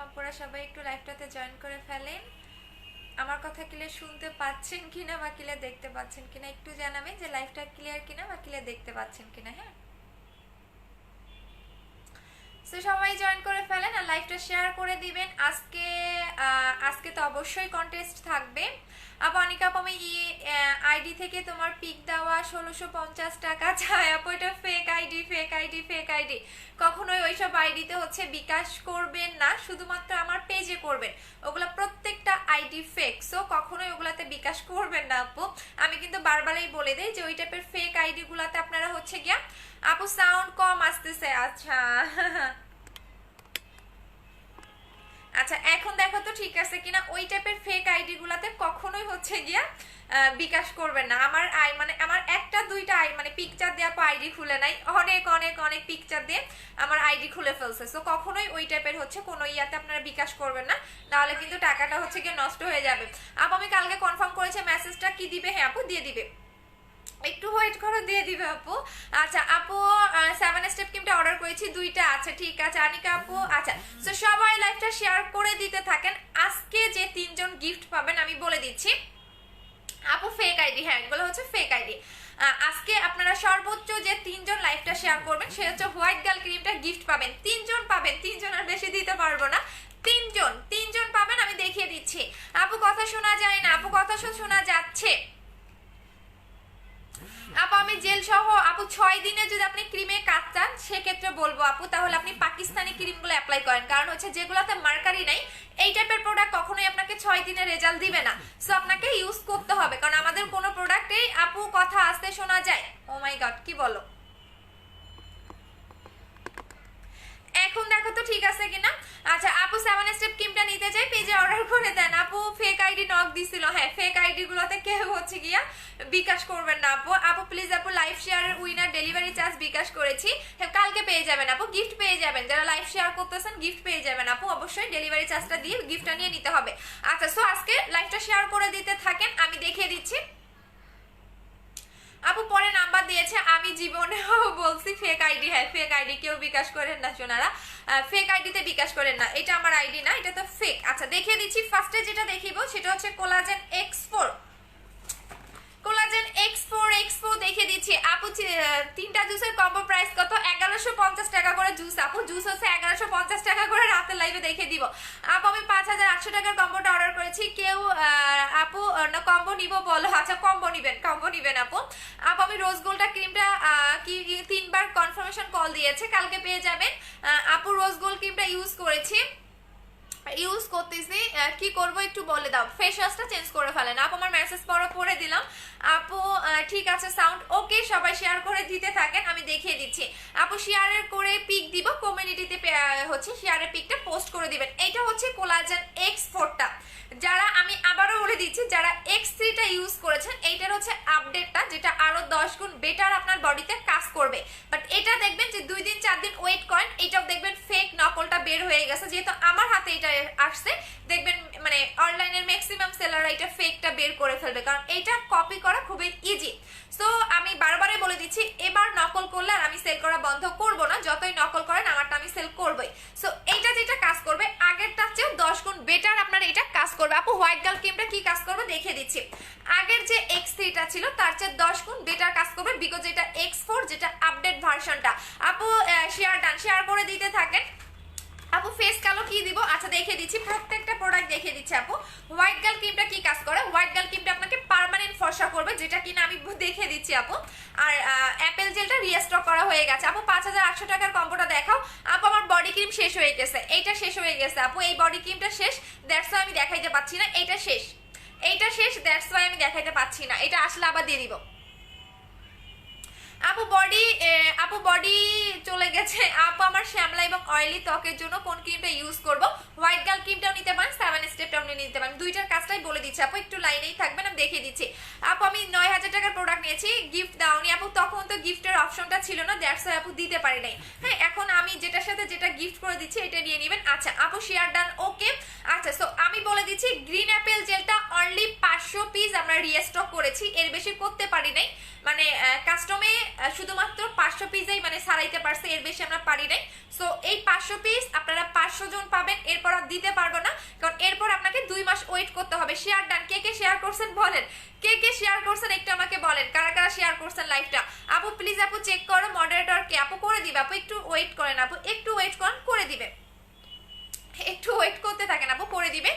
আপুরা সবাই একটু লাইভটাতে জয়েন করে ফেলেন। আমার কথা ক্লিয়ার শুনতে পাচ্ছেন কিনা বা ক্লিয়ার দেখতে পাচ্ছেন কিনা একটু জানাবেন যে লাইভটা ক্লিয়ার কিনা বা ক্লিয়ার দেখতে পাচ্ছেন কিনা। হ্যাঁ, সো সবাই জয়েন করে ফেলেন আর লাইভটা শেয়ার করে দিবেন। আজকে তো অবশ্যই কন্টেস্ট থাকবে। আপু অনিকা আপু, আমি আইডি থেকে তোমার পিক দেওয়া 1650 টাকা চাই আপু, এটা fake ID, fake ID, fake ID. কখনোই ওইসব আইডিতে হচ্ছে বিকাশ করবেন না, শুধুমাত্র আমার পেজে করবেন। ওগুলা প্রত্যেকটা আইডি ফেক, সো কখনোই ওগুলাতে বিকাশ করবেন না আপু। আমি কিন্তু বারবারই বলে দেই যে ওই টাইপের ফেক আইডি গুলাতে আপনারা হচ্ছে গিয়া। আপু সাউন্ড কম আসতেছে, আচ্ছা আচ্ছা এখন দেখো তো ঠিক আছে কিনা। ওই টাইপের ফেক আইডি গুলাতে কখনোই হচ্ছে গিয়া বিকাশ করবেন না। আমার আমার একটা দুইটা পিকচার দিয়ে আপু আইডি খুলে নাই, অনেক অনেক অনেক পিকচার দিয়ে আমার আইডি খুলে ফেলছে। সো কখনোই ওই টাইপের হচ্ছে কোনো ইয়াতে আপনারা বিকাশ করবেন না, তাহলে কিন্তু টাকাটা হচ্ছে গিয়ে নষ্ট হয়ে যাবে। আপু আমি কালকে কনফার্ম করেছি, মেসেজটা কি দিবে? হ্যাঁ আপু দিয়ে দিবে, একটু ওয়েট করো, দিয়ে দিবে আপু। আচ্ছা আপু 7 স্টেপ ক্রিমটা অর্ডার করেছি দুইটা, আচ্ছা ঠিক আছে আনিকা আপু। আচ্ছা সো সবাই লাইভটা শেয়ার করে দিতে থাকেন। আজকে যে 3 জন গিফট পাবেন আমি বলে দিচ্ছি আপু, ফেক আইডি, হ্যাঁ এগুলো হচ্ছে ফেক আইডি। আজকে আপনারা সর্বোচ্চ যে 3 জন লাইভটা শেয়ার করবেন সে হচ্ছে হোয়াইট গার্ল ক্রিমটা গিফট পাবেন। 3 জন পাবেন, 3 জন আর বেশি দিতে পারবো না। 3 জন পাবেন, আমি দেখিয়ে দিচ্ছি। আপু কথা শোনা যায় না, আপু কথা শোনা যাচ্ছে। আপু আমি জেল সহ আপু 6 দিনে যদি আপনি ক্রিমে কাজ চান সেক্ষেত্রে বলবো আপু তাহলে আপনি পাকিস্তানি ক্রিমগুলো অ্যাপ্লাই করেন, কারণ হচ্ছে যেগুলোতে মার্কারি নাই এই টাইপের প্রোডাক্ট কখনোই আপনাকে 6 দিনে রেজাল্ট দিবে না। সো আপনাকে ইউজ করতে হবে, কারণ আমাদের কোনো প্রোডাক্টেই আপু কথা আসতে শোনা যায়। ও মাই গড, কি বলো? এখন দেখো তো ঠিক আছে কিনা। আচ্ছা আপু 7 স্টেপ ক্রিমটা নিতে চাই, পেজে অর্ডার করে দেন। আপু ফেক আইডি নক দিছিল, হ্যাঁ ফেক আইডি গুলোতে কেউ হচ্ছে গিয়া বিকাশ করবেন না আপু। আপু প্লিজ আপু লাইভ শেয়ারের উইনার ডেলিভারি চার্জ বিকাশ করেছি, হ্যাঁ কালকে পেয়ে যাবেন আপু, গিফট পেয়ে যাবেন। যারা লাইভ শেয়ার করতেছেন গিফট পেয়ে যাবেন আপু, অবশ্যই ডেলিভারি চার্জটা দিয়ে গিফটটা নিয়ে নিতে হবে। আচ্ছা সো আজকে লাইভটা শেয়ার করে দিতে থাকেন, আমি দেখিয়ে দিচ্ছি। আপু পরে নাম্বার দিয়েছে, আমি জীবনেও বলছি ফেক আইডি, হ্যাঁ ফেক আইডি, কেউ বিকাশ করেন না সোনারা, ফেক আইডিতে বিকাশ করেন না, এটা আমার আইডি না, এটা তো ফেক। আচ্ছা দেখিয়ে দিচ্ছি, ফার্স্টে যেটা দেখিব সেটা হচ্ছে কোলাজেন X4, কোলাজেন X4 দেখিয়ে দিচ্ছি আপু। 3টা জুসের কম্বো প্রাইস কত? 1150 টাকা করে জুস আপু, জুস হচ্ছে 1150 টাকা করে, রাতের লাইভে দেখে দিব আপু। আমি 5800 টাকার কম্বোটা অর্ডার করেছি, কেউ আপু না কম্বো নিব বলো? আচ্ছা কম্বো নিবেন আপু। আপু আমি রোজ গোল্ডা ক্রিমটা কি 3বার কনফার্মেশন কল দিয়েছে, কালকে পেয়ে যাবেন আপু। রোজ গোল্ড ক্রিমটা ইউজ করেছি, ইউজ করতেছি, কি করব একটু বলে দাও। ফেস ওয়াশটা চেঞ্জ করে ফেলেন আপু, আমার মেসেজ পড়ে দিলাম আপু। ঠিক আছে সাউন্ড ওকে, সবাই শেয়ার করে দিতে থাকেন, আমি দেখিয়ে দিচ্ছি আপু। শেয়ারের করে পিক দিব কমিউনিটিতে, হচ্ছে শেয়ারের পিকটা পোস্ট করে দিবেন। এটা হচ্ছে কোলাজেন X4টা, যারা আমি আবারও বলে দিচ্ছি যারা X3টা ইউজ করেছেন এইটার হচ্ছে আপডেটটা, যেটা আরো 10 গুণ বেটার আপনার বডিতে কাজ করবে। বাট এটা দেখবেন যে 2 দিন 4 দিন ওয়েট করেন, এটাও দেখবেন ফেক নকলটা বের হয়ে গেছে। যেহেতু আমার হাতে এটা আসছে দেখবেন অনলাইনের ম্যাক্সিমাম সেলাররা এটা ফেকটা বের করে ফেলবে, কারণ এটা কপি করা খুবই ইজি। সো আমি বারবারই বলে দিচ্ছি এবার নকল করলে আর আমি সেল করা বন্ধ করব না, যতই নকল করেন আমারটা আমি সেল করবই। সো এইটা যেটা কাজ করবে আগেরটার চেয়ে 10 গুণ বেটার আপনার এটা কাজ করবে আপু। হোয়াইট গার্ল ক্রিমটা কি কাজ করবে দেখিয়ে দিচ্ছি। আগের যে X3টা ছিল তার চেয়ে 10 গুণ বেটার কাজ করবে, বিকজ এটা X4 যেটা আপডেট ভার্সনটা আপু। শেয়ার করে দিতে থাকেন আপু। ফেস কালো কি দিব? আচ্ছা দেখিয়ে দিচ্ছি, প্রত্যেকটা প্রোডাক্ট দেখিয়ে দিচ্ছি আপু। হোয়াইট গার্ল ক্রিমটা কি কাজ করে? হোয়াইট গার্ল ক্রিমটা আপনাকে পার্মানেন্ট ফর্সা করবে, যেটা কিনা আমি দেখিয়ে দিচ্ছি আপু। আর অ্যাপেল জেলটা রিস্টক করা হয়ে গেছে আপু। 5800 টাকার কম্বোটা দেখাও আপু। আমার বডি ক্রিম শেষ হয়ে গেছে, এইটা শেষ হয়ে গেছে আপু, এই বডি ক্রিমটা শেষ, দ্যাটস ওয়াই আমি দেখাইতে পাচ্ছি না। এইটা শেষ, দ্যাটস ওয়াই আমি দেখাইতে পাচ্ছি না, এটা আসলে আবার দিয়ে দিব আপু। বডি চলে গেছে আপু। আমার শ্যামলা এবং অয়েলি ত্বকের জন্য কোন ক্রিমটা ইউজ করব? হোয়াইট গার্ল ক্রিমটাও নিতে পারেন, 7 স্টেপটাও নিতে পারেন, দুইটার কাজটাই বলে দিচ্ছি আপু, একটু লাইনেই থাকবেন, আমি দেখিয়ে দিচ্ছি আপু। আমি 9000 টাকার প্রোডাক্ট নিয়েছি, গিফট দাওনি আপু, তখন তো গিফটের অপশনটা ছিল না, দ্যাটস ওয়াই আপু দিতে পারি নাই। হ্যাঁ এখন আমি যেটার সাথে যেটা গিফট করে দিচ্ছি এটা নিয়ে নেবেন। আচ্ছা আপু শেয়ার ডান ওকে। আচ্ছা সো আমি বলে দিচ্ছি গ্রিন অ্যাপেল জেলটা অনলি 500 পিস আমরা রিস্টক করেছি, এর বেশি করতে পারি নাই, মানে কাস্টমে শুধুমাত্র 500 পিসেই মানে সারাইতে পারছে, এর বেশি আমরা পারি নাই। সো এই 500 পিস আপনারা 500 জন পাবেন, এরপর আর দিতে পারবো না, কারণ এরপর আপনাকে 2 মাস ওয়েট করতে হবে। শেয়ার ডান, কে কে শেয়ার করছেন বলেন, কে কে শেয়ার করছেন একটু আমাকে বলেন, কারা কারা শেয়ার করছেন লাইভটা। আপু প্লিজ আপু চেক করো মডারেটর কে, আপু করে দিবে, আপু একটু ওয়েট করেন, আপু একটু ওয়েট করেন, করে দিবে, একটু ওয়েট করতে থাকেন আপু, করে দিবে,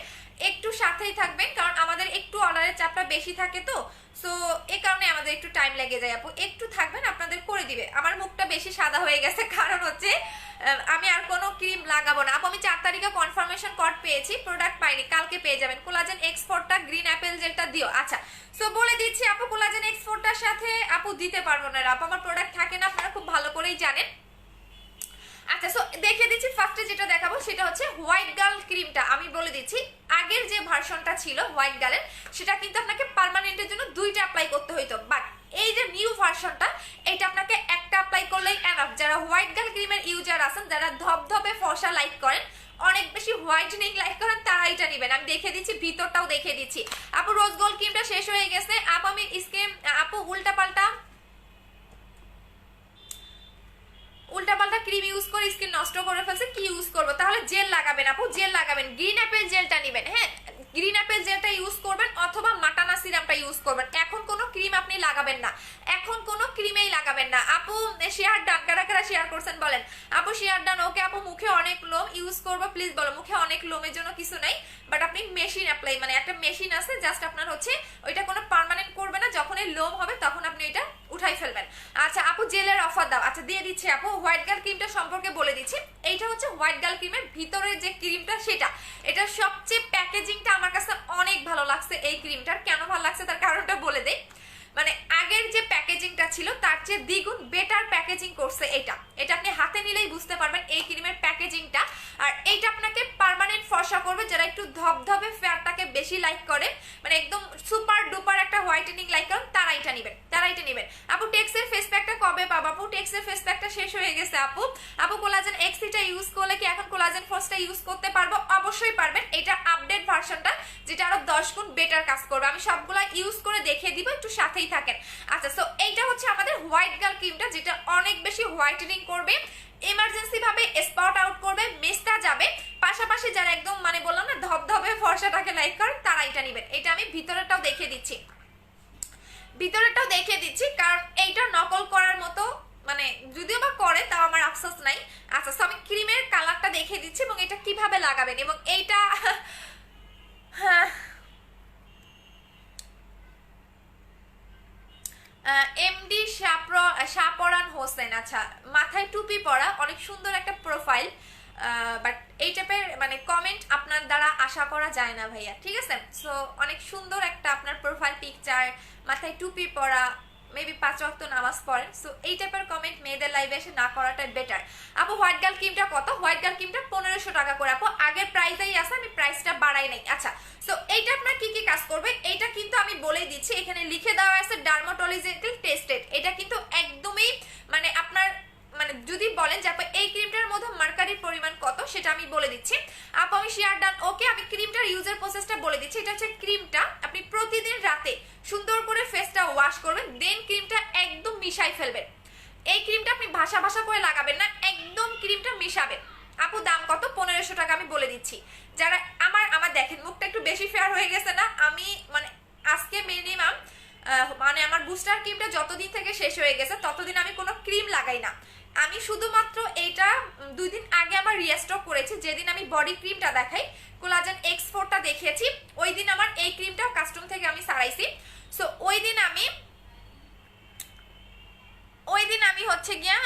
একটু সাথেই থাকবেন, কারণ আমাদের একটু অর্ডারের চাপটা বেশি থাকে তো, সো এই কারণে আমাদের একটু টাইম লেগে যায় আপু, একটু থাকবেন, আপনাদের করে দিবে। আমার মুখটা বেশি সাদা হয়ে গেছে, কারণ হচ্ছে আমি আর কোনো ক্রিম লাগাবো না আপু। আমি 4 তারিখে কনফার্মেশন কোড পেয়েছি, প্রোডাক্ট পাইনি, কালকে পেয়ে যাবেন। কোলাজেন এক্সপোর্টটা গ্রিন অ্যাপেল জেলটা দিও। আচ্ছা সো বলে দিচ্ছি আপু, কোলাজেন এক্সপোর্টটার সাথে আপু দিতে পারবো না আপু, আমার প্রোডাক্ট থাকে না, আপনারা খুব ভালো করেই জানেন। আচ্ছা সো দেখিয়ে দিচ্ছি, ফার্স্টে যেটা দেখাবো সেটা হচ্ছে হোয়াইট গার্ল ক্রিমটা। আমি বলে দিচ্ছি আগের যে ভার্সনটা ছিল হোয়াইট গার্লের, সেটা কিন্তু আপনাকে পার্মানেন্টের জন্য 2টা অ্যাপ্লাই করতে হইতো, বাট এই যে নিউ ভার্সনটা, এটা আপনাকে একটা অ্যাপ্লাই করলেই এনাফ। যারা হোয়াইট গার্ল ক্রিমের ইউজার আছেন, যারা ধপধপে ফর্সা লাইক করেন, অনেক বেশি হোয়াইটেনিং লাইক করেন, তারা এটা নেবেন। আমি দেখিয়ে দিচ্ছি, ভিতরটাও দেখিয়ে দিচ্ছি। আপু রোজ গোল্ড ক্রিমটা শেষ হয়ে গেছে আপু, আমি স্কিম আপু উল্টাপাল্টা ক্রিম ইউজ করে স্কিন নষ্ট করে ফেলছে, কি ইউজ করবো? তাহলে জেল লাগাবেন আপু, জেল লাগাবেন, গ্রিন অ্যাপেল জেলটা নেবেন। হ্যাঁ গ্রিন অ্যাপেল জেলটা ইউজ করবেন, অথবা মাটানা সিরামটা ইউজ করবেন। এখন কোনো ক্রিম আপনি লাগাবেন না, এখন কোনো ক্রিমেই লাগাবেন না আপু। শেয়ার ডান, কারা কারা শেয়ার করছেন বলেন আপু, শেয়ার ডান। ওকে আপু মুখে অনেক লোম ইউজ করবো, প্লিজ বলো। মুখে অনেক লোমের জন্য কিছু নাই, বাট আপনি মেশিন অ্যাপ্লাই, মানে একটা মেশিন আছে, জাস্ট আপনার হচ্ছে ওইটা কোনো পার্মানেন্ট করবে না, যখন এই লোম হবে তখন আপনি এটা উঠাই ফেলবেন। আচ্ছা আপু জেলের অফার দাও। আচ্ছা দিয়ে দিচ্ছি আপু। হোয়াইট গার্ল ক্রিমটা সম্পর্কে বলে দিচ্ছি, এইটা হচ্ছে হোয়াইট গার্ল ক্রিমের ভিতরে যে ক্রিমটা, সেটা এটা সবচেয়ে প্যাকেজিংটা আমার কাছে অনেক ভালো লাগছে। এই ক্রিমটার কেন ভালো লাগছে তার কারণটা বলে দেই। মানে আগের যে প্যাকেজিংটা ছিল তার চেয়ে দ্বিগুণ বেটার প্যাকেজিং করছে এটা। এটা আপনি হাতে নিলেই বুঝতে পারবেন এই ক্রিমের প্যাকেজিংটা। আর এইটা আপনাকে পার্মানেন্ট ফর্সা করবে, যারা একটু ধপধপে ফেয়ারটাকে বেশি লাইক করে, মানে একদম সুপার ডুপার একটা হোয়াইটেনিং লাইক করেন, তারা এটা নেবেন, তারা এটা নেবেন। আপু টেক্সের ফেস প্যাকটা কবে পাবো? আপু টেক্সের ফেস প্যাকটা শেষ হয়ে গেছে আপু। আপু কোলাজেন এক্সিটা ইউজ করলে কি এখন কোলাজেন ফোর্সটা ইউজ করতে পারবো? অবশ্যই পারবেন। এটা আপডেট ভার্সনটা, যেটা আরো 10 গুণ বেটার কাজ করবে। আমি সবগুলা ইউজ করে দেখিয়ে দিব, একটু সাথেই থাকেন। আচ্ছা সো এইটা হচ্ছে আমাদের হোয়াইট গার্ল ক্রিমটা, যেটা অনেক বেশি হোয়াইটেনিং করবে, এমার্জেন্সি ভাবে স্পট আউট করবে, মেস্তা যাবে। পাশাপাশি যারা একদম মানে বললাম না ধবধবে ফর্সাটাকে লাইক করেন, তারা এটা নেবেন। এটা আমি ভিতরেরটাও দেখিয়ে দিচ্ছি, ভিতরেরটাও দেখিয়ে দিচ্ছি, কারণ এইটা নকল করার মতো মানে যদিও বা করে তাও আমার আফসোস নাই। আচ্ছা সো আমি ক্রিমের কালারটা দেখিয়ে দিচ্ছি এবং এটা কিভাবে লাগাবেন, এবং এইটা হ্যাঁ এমডি শাপরান হোসেন। আচ্ছা মাথায় টুপি পরা, অনেক সুন্দর একটা প্রোফাইল, বাট এই টাইপের মানে কমেন্ট আপনার দ্বারা আশা করা যায় না ভাইয়া, ঠিক আছে? সো অনেক সুন্দর একটা আপনার প্রোফাইল পিকচার, মাথায় টুপি পরা, মেবি 5 ওয়াক্ত নামাজ পড়েন। সো এই টাইপের কমেন্ট মেয়েদের লাইভে এসে না করাটাই বেটার। আপু হোয়াইট গার্ল ক্রিমটা কত? হোয়াইট গার্ল ক্রিমটা 1500 টাকা করে আপু, আগের প্রাইসেই আছে, আমি প্রাইসটা বাড়াই নাই। আচ্ছা সো এইটা আপনার কি কি কাজ করবে এইটা কিন্তু আমি বলেই দিচ্ছি, এখানে লিখে দেওয়া আছে ডার্মাটোলজিক্যাল টেস্টেড। এটা কিন্তু একদমই মানে আপনার মানে যদি বলেন যে আপু এই ক্রিমটার মধ্যে মার্কারির পরিমাণ কত, সেটা আমি বলে দিচ্ছি আপু। আমি শেয়ার ডান। ওকে আমি ক্রিমটার ইউজার প্রসেসটা বলে দিচ্ছি। এটা হচ্ছে ক্রিমটা আপনি প্রতিদিন রাতে সুন্দর করে ফেসটা ওয়াশ করবেন, দেন ক্রিমটা একদম মিশাই ফেলবেন। এই ক্রিমটা আপনি ভাসা ভাসা করে লাগাবেন না, একদম ক্রিমটা মিশাবেন। আপু দাম কত? 1500 টাকা। আমি বলে দিচ্ছি, যারা আমার দেখেন মুখটা একটু বেশি ফেয়ার হয়ে গেছে না, আমি মানে আজকে মিনিমাম মানে আমার বুস্টার ক্রিমটা যতদিন থেকে শেষ হয়ে গেছে ততদিন আমি কোনো ক্রিম লাগাই না। আমি শুধুমাত্র এইটা 2 দিন আগে আবার রিস্টক করেছি, যেদিন আমি বডি ক্রিমটা দেখাই, কোলাজেন এক্স4টা দেখিয়েছি, ওই দিন আমার এই ক্রিমটাও কাস্টম থেকে আমি সারাইছি। সো ওই দিন আমি হচ্ছে গিয়া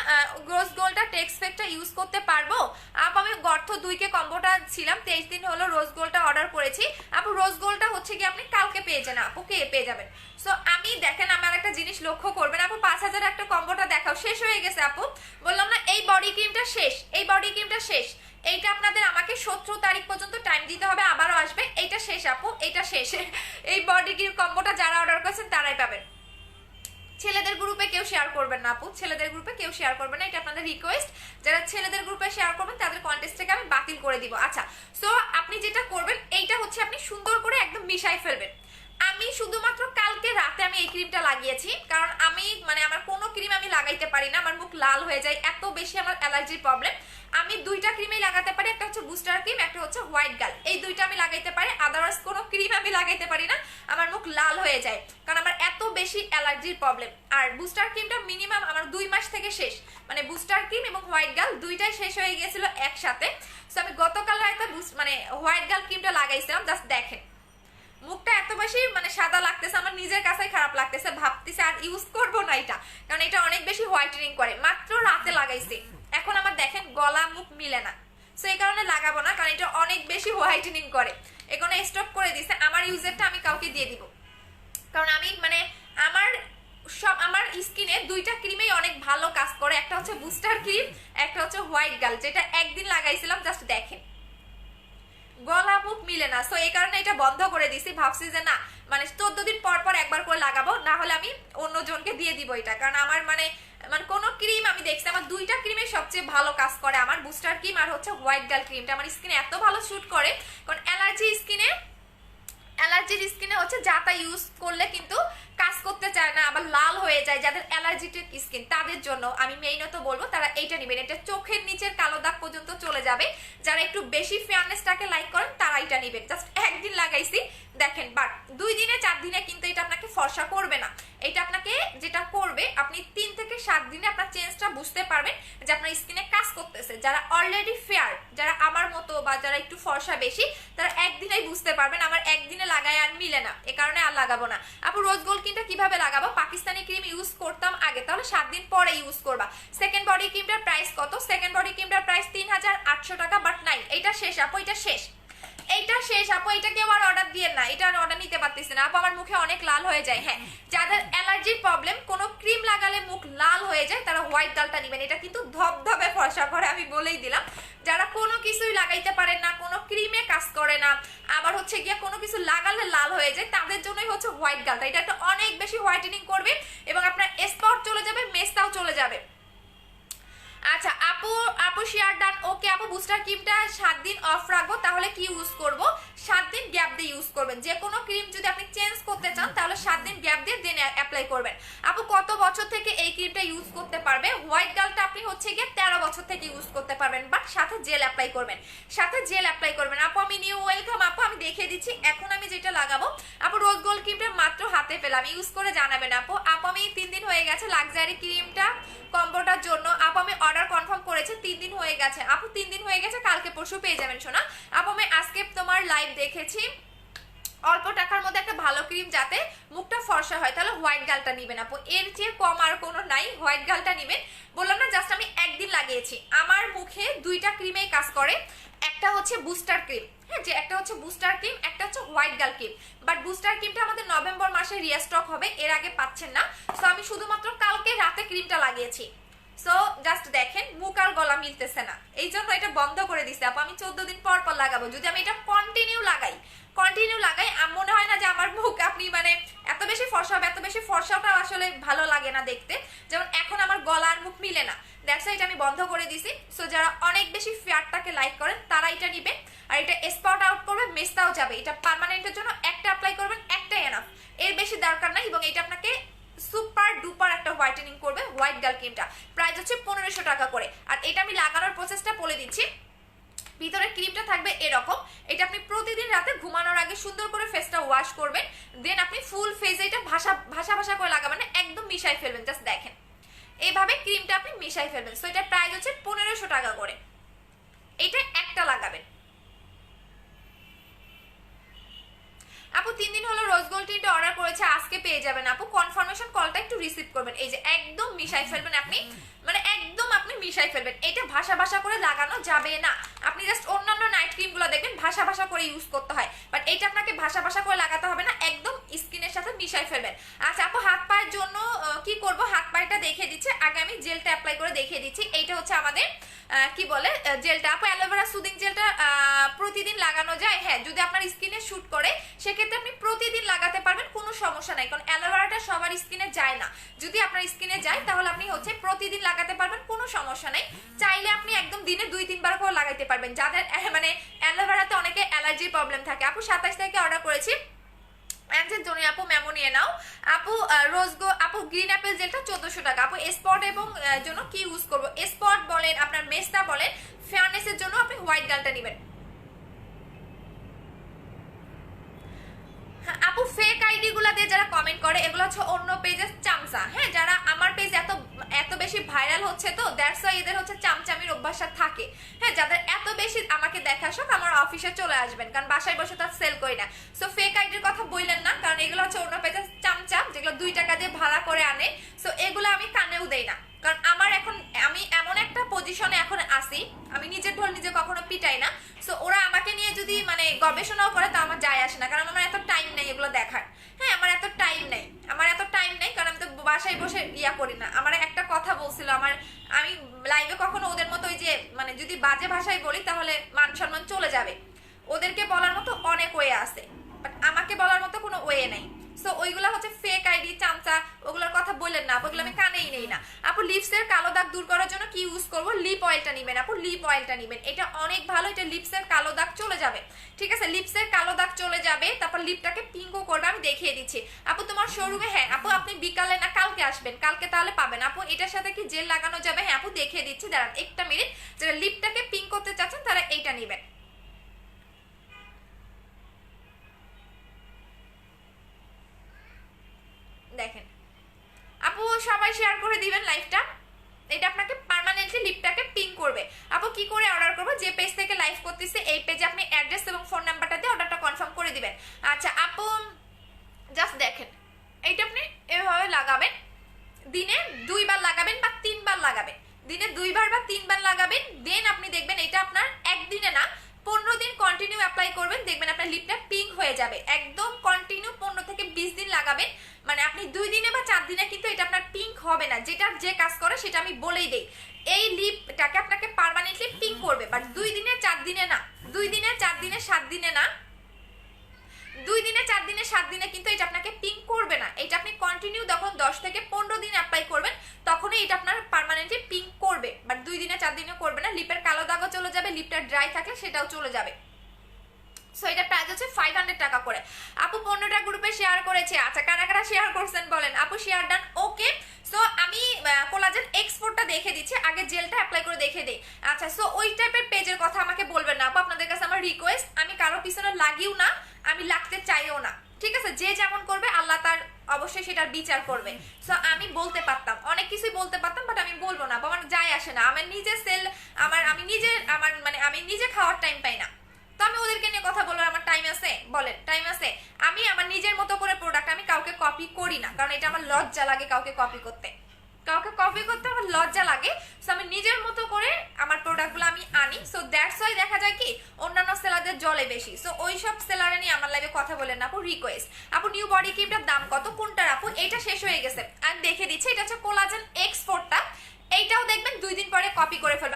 রোজ গোল্ডটা টেক্সপেকটা ইউজ করতে পারবো আপু। আমি গর্থ 2 কম্বোটা ছিলাম, 23 দিন হলো রোজ গোল্ডটা অর্ডার করেছি আপু। রোজ গোল্ডটা হচ্ছে গিয়ে আপনি কালকে পেয়ে যান আপু, কে পেয়ে যাবেন। সো আমি দেখেন আমার একটা জিনিস লক্ষ্য করবেন আপু, 5000 একটা কম্বোটা দেখাও, শেষ হয়ে গেছে আপু। বললাম না এই বডি ক্রিমটা শেষ, এই বডি ক্রিমটা শেষ। এইটা আপনাদের আমাকে 17 তারিখ পর্যন্ত টাইম দিতে হবে, আবারও আসবে। এইটা শেষ আপু, এটা শেষ। এই বডি ক্রিম কম্বোটা যারা অর্ডার করেছেন তারাই পাবেন। ছেলেদের গ্রুপে কেউ শেয়ার করবেন না আপু, ছেলেদের গ্রুপে কেউ শেয়ার করবেন না, এটা আপনাদের রিকোয়েস্ট। যারা ছেলেদের গ্রুপে শেয়ার করবেন তাদের কন্টেস্ট থেকে আমি বাতিল করে দিব। আচ্ছা সো আপনি যেটা করবেন এইটা হচ্ছে আপনি সুন্দর করে একদম মিশাই ফেলবেন। আমি শুধু লাগিয়েছি, কারণ আমি মানে আমার কোনো ক্রিম আমি লাগাইতে পারি না, আমার মুখ লাল হয়ে যায়, এত বেশি আমার অ্যালার্জির প্রবলেম। আমি দুইটা ক্রিমই লাগাতে পারি, একটা হচ্ছে বুস্টার ক্রিম, একটা হচ্ছে হোয়াইট গার্ল, এই দুইটা আমি লাগাইতে পারি, আদারওয়াইজ কোনো ক্রিম আমি লাগাইতে পারি না, আমার মুখ লাল হয়ে যায়, কারণ আমার এত বেশি অ্যালার্জির প্রবলেম। আর বুস্টার ক্রিমটা মিনিমাম আমার 2 মাস থেকে শেষ, মানে বুস্টার ক্রিম এবং হোয়াইট গার্ল দুইটাই শেষ হয়ে গিয়েছিল একসাথে। সো আমি গতকাল রাতে মানে হোয়াইট গার্ল ক্রিমটা লাগাইছিলাম, জাস্ট দেখেন মুখটা এত বেশি মানে সাদা লাগতেছে, আমার নিজের কাছেই খারাপ লাগতেছে, ভাবতেছে আর ইউজ করবো না এটা, কারণ এটা অনেক বেশি হোয়াইটেনিং করে। মাত্র রাতে লাগাইছি, এখন আমার দেখেন গলা মুখ মিলে না, সো এই কারণে লাগাবো না, কারণ এটা অনেক বেশি হোয়াইটেনিং করে। এখানে স্টপ করে দিছে, আমার ইউজারটা আমি কাউকে দিয়ে দিব, কারণ আমি মানে আমার স্কিনে দুইটা ক্রিমেই অনেক ভালো কাজ করে, একটা হচ্ছে বুস্টার ক্রিম, একটা হচ্ছে হোয়াইট গার্ল, যেটা একদিন লাগাইছিলাম, জাস্ট দেখেন গলা মুখ মিলে না, সো এই কারণে এটা বন্ধ করে দিছি। ভাবছি যে না মানে 14 দিন পর পর একবার করে লাগাবো, না হলে আমি অন্য জনকে দিয়ে দিব এটা, কারণ আমার মানে কোনো ক্রিম আমি দেখছি আমার দুইটা ক্রিমে সবচেয়ে ভালো কাজ করে, আমার বুস্টার ক্রিম আর হচ্ছে হোয়াইট গার্ল ক্রিমটা আমার স্কিনে এত ভালো শুট করে, কারণ অ্যালার্জির স্কিনে হচ্ছে যাতা ইউজ করলে কিন্তু কাজ করতে চায় না, আবার লাল হয়ে যায়, যাদের অ্যালার্জিটিক স্কিন তাদের জন্য আমি মেইনত বলবো তারা এইটা নেবেন, এটা চোখের নিচের কালো দাগ পর্যন্ত চলে যাবে, যারা একটু বেশি ফেয়ারনেসটাকে লাইক করেন তারা এটা নেবেন। জাস্ট একদিন লাগাইছি দেখেন, বাট 2 দিনে 4 দিনে কিন্তু এটা আপনাকে ফর্সা করবে না, এটা আপনাকে যেটা করবে আপনি 3 থেকে 7 দিনে আপনার চেঞ্জটা বুঝতে পারবেন যে আপনার স্কিনে কাজ করতেছে। যারা অলরেডি ফেয়ার, যারা আমার মতো বা যারা একটু ফর্সা বেশি, তারা একদিনেই বুঝতে পারবেন, আমার একদিনে লাগায় আর মিলে না, এ কারণে আর লাগাবো না। আপু রোজ গোল্ড ক্রিমটা কিভাবে লাগাবো? পাকিস্তানি ক্রিম ইউজ করতাম আগে, তাহলে 7 দিন পরে ইউজ করবা। সেকেন্ড বডি ক্রিমটার প্রাইস কত? সেকেন্ড বডি ক্রিমটার প্রাইস 3800 টাকা, বাট নাই, এটা শেষ আপু, এটা শেষ, এইটা শেষ আপু, এটা কেউ আর অর্ডার দিয়ে না, এটা আর অর্ডার নিতে পারতেছি না আপু, আমার মুখে অনেক লাল হয়ে যায়। হ্যাঁ, যাদের অ্যালার্জির প্রবলেম, কোনো ক্রিম লাগালে মুখ লাল হয়ে যায়, তারা হোয়াইট গার্লটা নেবেন, এটা কিন্তু ধবধবে ফর্সা করে, আমি বলেই দিলাম। যারা কোনো কিছুই লাগাইতে পারেন না, কোনো ক্রিমে কাজ করে না, আবার হচ্ছে গিয়ে কোনো কিছু লাগালে লাল হয়ে যায়, তাদের জন্যই হচ্ছে হোয়াইট গার্লটা, এটা একটা অনেক বেশি হোয়াইটেনিং করবে এবং আপনার স্পট চলে যাবে, মেস্তাও চলে যাবে। আচ্ছা আপু শেয়ার ডান, ওকে আপু বুস্টার ক্রিমটা 7 দিন অফ রাখবো, তাহলে কি ইউজ করব? 7 দিন গ্যাপ দিয়ে ইউজ করবেন, যে কোনো ক্রিম যদি আপনি চেঞ্জ করতে চান তাহলে 7 দিন গ্যাপ দিয়ে দেন অ্যাপ্লাই করবেন। আপু কত বছর থেকে এই ক্রিমটা ইউজ করতে পারবে? হোয়াইট গার্লটা আপনি হচ্ছে গিয়ে 13 বছর থেকে ইউজ করতে পারবেন, বাট সাথে জেল অ্যাপ্লাই করবেন, সাথে জেল অ্যাপ্লাই করবেন। আপু আমি নিউ ওয়েলকাম আপু, আমি দেখিয়ে দিচ্ছি এখন আমি যেটা লাগাবো। আপু রোজ গোল্ড ক্রিমটা মাত্র হাতে পেলাম, ইউজ করে জানাবেন আপু। আপু আমি 3 দিন হয়ে গেছে লাক্সারি ক্রিমটা কম্বোটার জন্য, আপু আমি অর্ডার কনফার্ম করেছি, 3 দিন হয়ে গেছে আপু, 3 দিন হয়ে গেছে, কালকে পরশু পেয়ে যাবেন সোনা। আপু আমি আজকে তোমার লাইভ দেখেছি, অল্প টাকার মধ্যে একটা ভালো ক্রিম যাতে মুখটা ফর্সা হয়, তাহলে হোয়াইট গার্লটা নেবেন আপু, এর চেয়ে কম আর কোনো নাই, হোয়াইট গার্লটা নেবেন। বললাম না জাস্ট আমি একদিন লাগিয়েছি, আমার মুখে দুইটা ক্রিমেই কাজ করে, একটা হচ্ছে বুস্টার ক্রিম, হ্যাঁ যে একটা হচ্ছে বুস্টার ক্রিম, একটা হচ্ছে white girl cream, but booster ক্রিমটা আমাদের নভেম্বর মাসে রিস্টক হবে, এর আগে পাচ্ছেন না, সো আমি শুধুমাত্র কালকে রাতে ক্রিমটা লাগিয়েছি। সো জাস্ট দেখেন মুখ আর গলা মিলতেছে না, এই জন্য এটা বন্ধ করে দিছে আপু, আমি 14 দিন পর পর লাগাবো। যদি আমি এটা কন্টিনিউ লাগাই মনে হয় না যে আমার মুখ আপনি মানে এত বেশি ফর্সা হবে, এত বেশি ফর্সাটা আসলে ভালো লাগে না দেখতে, যেমন এখন আমার গলা আর মুখ মিলে না, দ্যাটস এটা আমি বন্ধ করে দিছি। সো যারা অনেক বেশি ফেয়ারটাকে লাইক করেন তারা এটা নিবেন, আর এটা স্পট আউট করবে, মেস্তাও যাবে, এটা পার্মানেন্টের জন্য একটা অ্যাপ্লাই করবেন, একটাই এনাফ, এর বেশি দরকার নাই, এবং এটা আপনাকে সুপার ডুপার একটা হোয়াইটেনিং করবে। হোয়াইট গার্ল ক্রিমটা প্রাইস হচ্ছে 1500 টাকা করে, আর এটা আমি লাগানোর প্রসেসটা বলে দিচ্ছি। ভিতরে ক্রিমটা থাকবে এরকম, এটা আপনি প্রতিদিন রাতে ঘুমানোর আগে সুন্দর করে ফেসটা ওয়াশ করবেন, দেন আপনি ফুল ফেসে এটা ভাষা করে লাগাবেন না, একদম মিশাই ফেলবেন, জাস্ট দেখেন এইভাবে ক্রিমটা আপনি মিশাই ফেলবেন। সো এটা প্রাইস হচ্ছে 1500 টাকা করে, এটা একটা লাগাবেন। আপু 3 দিন হলো রোজ গোল্ড টিটা অর্ডার করেছে, আজকে পেয়ে যাবেন আপু, কনফার্মেশন কলটা একটু রিসিভ করবেন। এই যে একদম মিশাই ফেলবেন আপনি, মানে একদম আপনি মিশাই ফেলবেন, এটা ভাষা করে লাগানো যাবে না। আপনি জাস্ট অন্যান্য নাইট ক্রিম গুলো দেখবেন ভাষা করে ইউজ করতে হয়, বাট এটা আপনাকে ভাষা করে লাগাতে হবে না, একদম স্কিনের সাথে মিশাই ফেলবেন। আচ্ছা আপু হাত পায়ের জন্য কি করব? হাত পায়েটা দেখিয়ে দিচ্ছি, আগে আমি জেলটা অ্যাপ্লাই করে দেখিয়ে দিচ্ছি। এইটা হচ্ছে আমাদের কি বলে জেলটা আপু, অ্যালোভেরা সুদিং জেলটা প্রতিদিন লাগানো যায়, হ্যাঁ যদি আপনার স্কিনে শুট করে সেক্ষেত্রে আপনি প্রতিদিন লাগাতে পারবেন, কোনো সমস্যা নাই, কারণ অ্যালোভেরাটা সবার স্কিনে যায় না, যদি আপনার স্কিনে যায় তাহলে আপনি হচ্ছে প্রতিদিন লাগাতে পারবেন, কোনো সমস্যা নাই। চাইলে আপনি একদম দিনে 2-3 বার করে লাগাইতে পারবেন, যাদের মানে অ্যালোভেরাতে অনেকে অ্যালার্জির প্রবলেম থাকে। আপু 27 তারিখে অর্ডার করেছি, অ্যাঞ্জেল জনি আপু মেমো নিয়ে নাও। আপু আপু গ্রিন অ্যাপেল জেলটা 1400 টাকা। আপু স্পট এবং জন্য কি ইউজ করবো? স্পট বলেন, আপনার মেস্তা বলেন, ফেয়ারনেসের জন্য আপনি হোয়াইট গালটা নেবেন। আপু ফেক আইডি গুলা দিয়ে যারা কমেন্ট করে এগুলো হচ্ছে অন্য পেজের চামচা। হ্যাঁ, যারা আমার পেজ এত এত বেশি ভাইরাল হচ্ছে তো দ্যাটস ওয়াই এদের হচ্ছে চামচামির অভ্যাসটা থাকে। হ্যাঁ, যাদের এত বেশি আমাকে দেখার শখ আমার অফিসে চলে আসবেন, কারণ বাসায় বসে তার সেল করি না। সো ফেক আইডির কথা বললেন না, কারণ এগুলো হচ্ছে অন্য পেজের চামচা যেগুলো 2 টাকা দিয়ে ভাড়া করে আনে। সো এগুলো আমি কানেও দেই না, কারণ আমার এখন আমি এমন একটা পজিশনে এখন আসি, আমি নিজের ঢোল নিজে কখনো পিটাই না। সো ওরা আমাকে নিয়ে যদি মানে গবেষণাও করে তা আমার যায় আসে না, কারণ আমার এত টাইম নেই এগুলো দেখার। হ্যাঁ, আমার এত টাইম নেই, কারণ আমি তো বাসায় বসে ইয়া করি না। আমার একটা কথা বলছিল আমি লাইভে কখনো ওদের মতো ওই যে মানে যদি বাজে ভাষায় বলি তাহলে মান সম্মান চলে যাবে। ওদেরকে বলার মতো অনেক ওয়ে আছে, বাট আমাকে বলার মতো কোনো ওয়ে নেই। সো ওইগুলা হচ্ছে ফেক আইডি চামচা, ওগুলোর কথা বললেন না আপু, ওগুলো আমি কানেই নেই না। আপু লিপসের কালো দাগ দূর করার জন্য কি ইউজ করবো? লিপ অয়েলটা নিবেন আপু, লিপ অয়েলটা নিবেন, এটা অনেক ভালো, এটা লিপসের কালো দাগ চলে যাবে। ঠিক আছে, লিপসের কালো দাগ চলে যাবে, তারপর লিপটাকে পিঙ্কও করবে, আমি দেখিয়ে দিচ্ছি। আপু তোমার শোরুমে? হ্যাঁ আপু, আপনি বিকালে না কালকে আসবেন, কালকে তাহলে পাবেন। আপু এটার সাথে কি জেল লাগানো যাবে? হ্যাঁ আপু দেখিয়ে দিচ্ছি, দাঁড়ান একটা মিনিট। যারা লিপটাকে পিঙ্ক করতে চাচ্ছেন তারা এইটা নিবেন। দেখেন আপু, সবাই শেয়ার করে দিবেন লাইভটা। এটা আপনাকে পার্মানেন্টলি লিপটাকে পিং করবে। আপু কি করে অর্ডার করবো? যে পেজ থেকে লাইভ করতেছে এই পেজে আপনি অ্যাড্রেস এবং ফোন নাম্বারটা দিয়ে অর্ডারটা কনফার্ম করে দিবেন। আচ্ছা আপু জাস্ট দেখেন, এইটা আপনি এভাবে লাগাবেন, দিনে 2 বার লাগাবেন বা 3 বার লাগাবেন, দিনে 2 বার বা 3 বার লাগাবেন। দেন আপনি দেখবেন এটা আপনার একদিনে না 15 দিন কন্টিনিউ অ্যাপ্লাই করবেন, দেখবেন আপনার লিপটা পিঙ্ক হয়ে যাবে। একদম কন্টিনিউ 15 থেকে 20 দিন লাগাবেন, মানে আপনি 2 দিনে বা 4 দিনে কিন্তু এটা আপনার পিঙ্ক হবে না। যেটা যে কাজ করে সেটা আমি বলেই দেই, এই লিপটাকে আপনাকে পার্মানেন্টলি পিঙ্ক করবে, বাট 2 দিনে 4 দিনে না, 2 দিনে 4 দিনে 7 দিনে না, 2 দিনে 4 দিনে 7 দিনে কিন্তু এটা আপনাকে পিঙ্ক করবে না। এটা আপনি কন্টিনিউ যখন 10 থেকে 15 দিন অ্যাপ্লাই করবেন তখনই এটা আপনার পার্মানেন্টলি পিঙ্ক করবে, বাট 2 দিনে 4 দিনে করবে না। লিপের কালো দাগও চলে যাবে, লিপটা ড্রাই থাকলে সেটাও চলে যাবে। সো এটা প্রাইস হচ্ছে 500 টাকা করে। আপু 15টা গ্রুপে শেয়ার করেছে। আচ্ছা কারা কারা শেয়ার করছেন বলেন। আপু শেয়ার ডান, ওকে। সো আমি কোলাজেন এক্সপোর্টটা দেখে দিচ্ছি, আগে জেলটা অ্যাপ্লাই করে দেখে দিই। আচ্ছা সো ওই টাইপের পেজের কথা আমাকে বলবেন না আপু, আপনাদের কাছে আমার রিকোয়েস্ট, আমি কারো পিছনে লাগিও না, আমি লাগতে চাইও না। ঠিক আছে, যে যেমন করবে আল্লাহ তার অবশ্যই সেটার বিচার করবে। সো আমি বলতে পারতাম, অনেক কিছুই বলতে পারতাম, বাট আমি বলবো না, আমার যায় আসে না। আমার নিজে সেল, আমি নিজে খাওয়ার টাইম পাই না, তো আমি ওদেরকে নিয়ে কথা বলার আমার টাইম আছে? বলেন টাইম আছে? আমি আমার নিজের মতো করে প্রোডাক্ট, আমি কাউকে কপি করি না, কারণ এটা আমার লজ্জা লাগে কাউকে কপি করতে আমার লজ্জা লাগে। সো আমি নিজের মতো করে আমার প্রোডাক্টগুলো আমি আনি। সো দ্যাটস ওয়াই দেখা যায় কি অন্যান্য সেলারদের জলে বেশি। সো ওই সব সেলারে নিয়ে আমার লাইভে কথা বলেন না আপু, রিকোয়েস্ট। আপু নিউ বডি ক্রিমটার দাম কত? কোনটার আপু? এটা শেষ হয়ে গেছে, আমি দেখে দিচ্ছি। এটা হচ্ছে কোলাজেন এক্সপোর্টটা, এইটাও দেখবেন 2 দিন পরে কপি করে ফেলবে।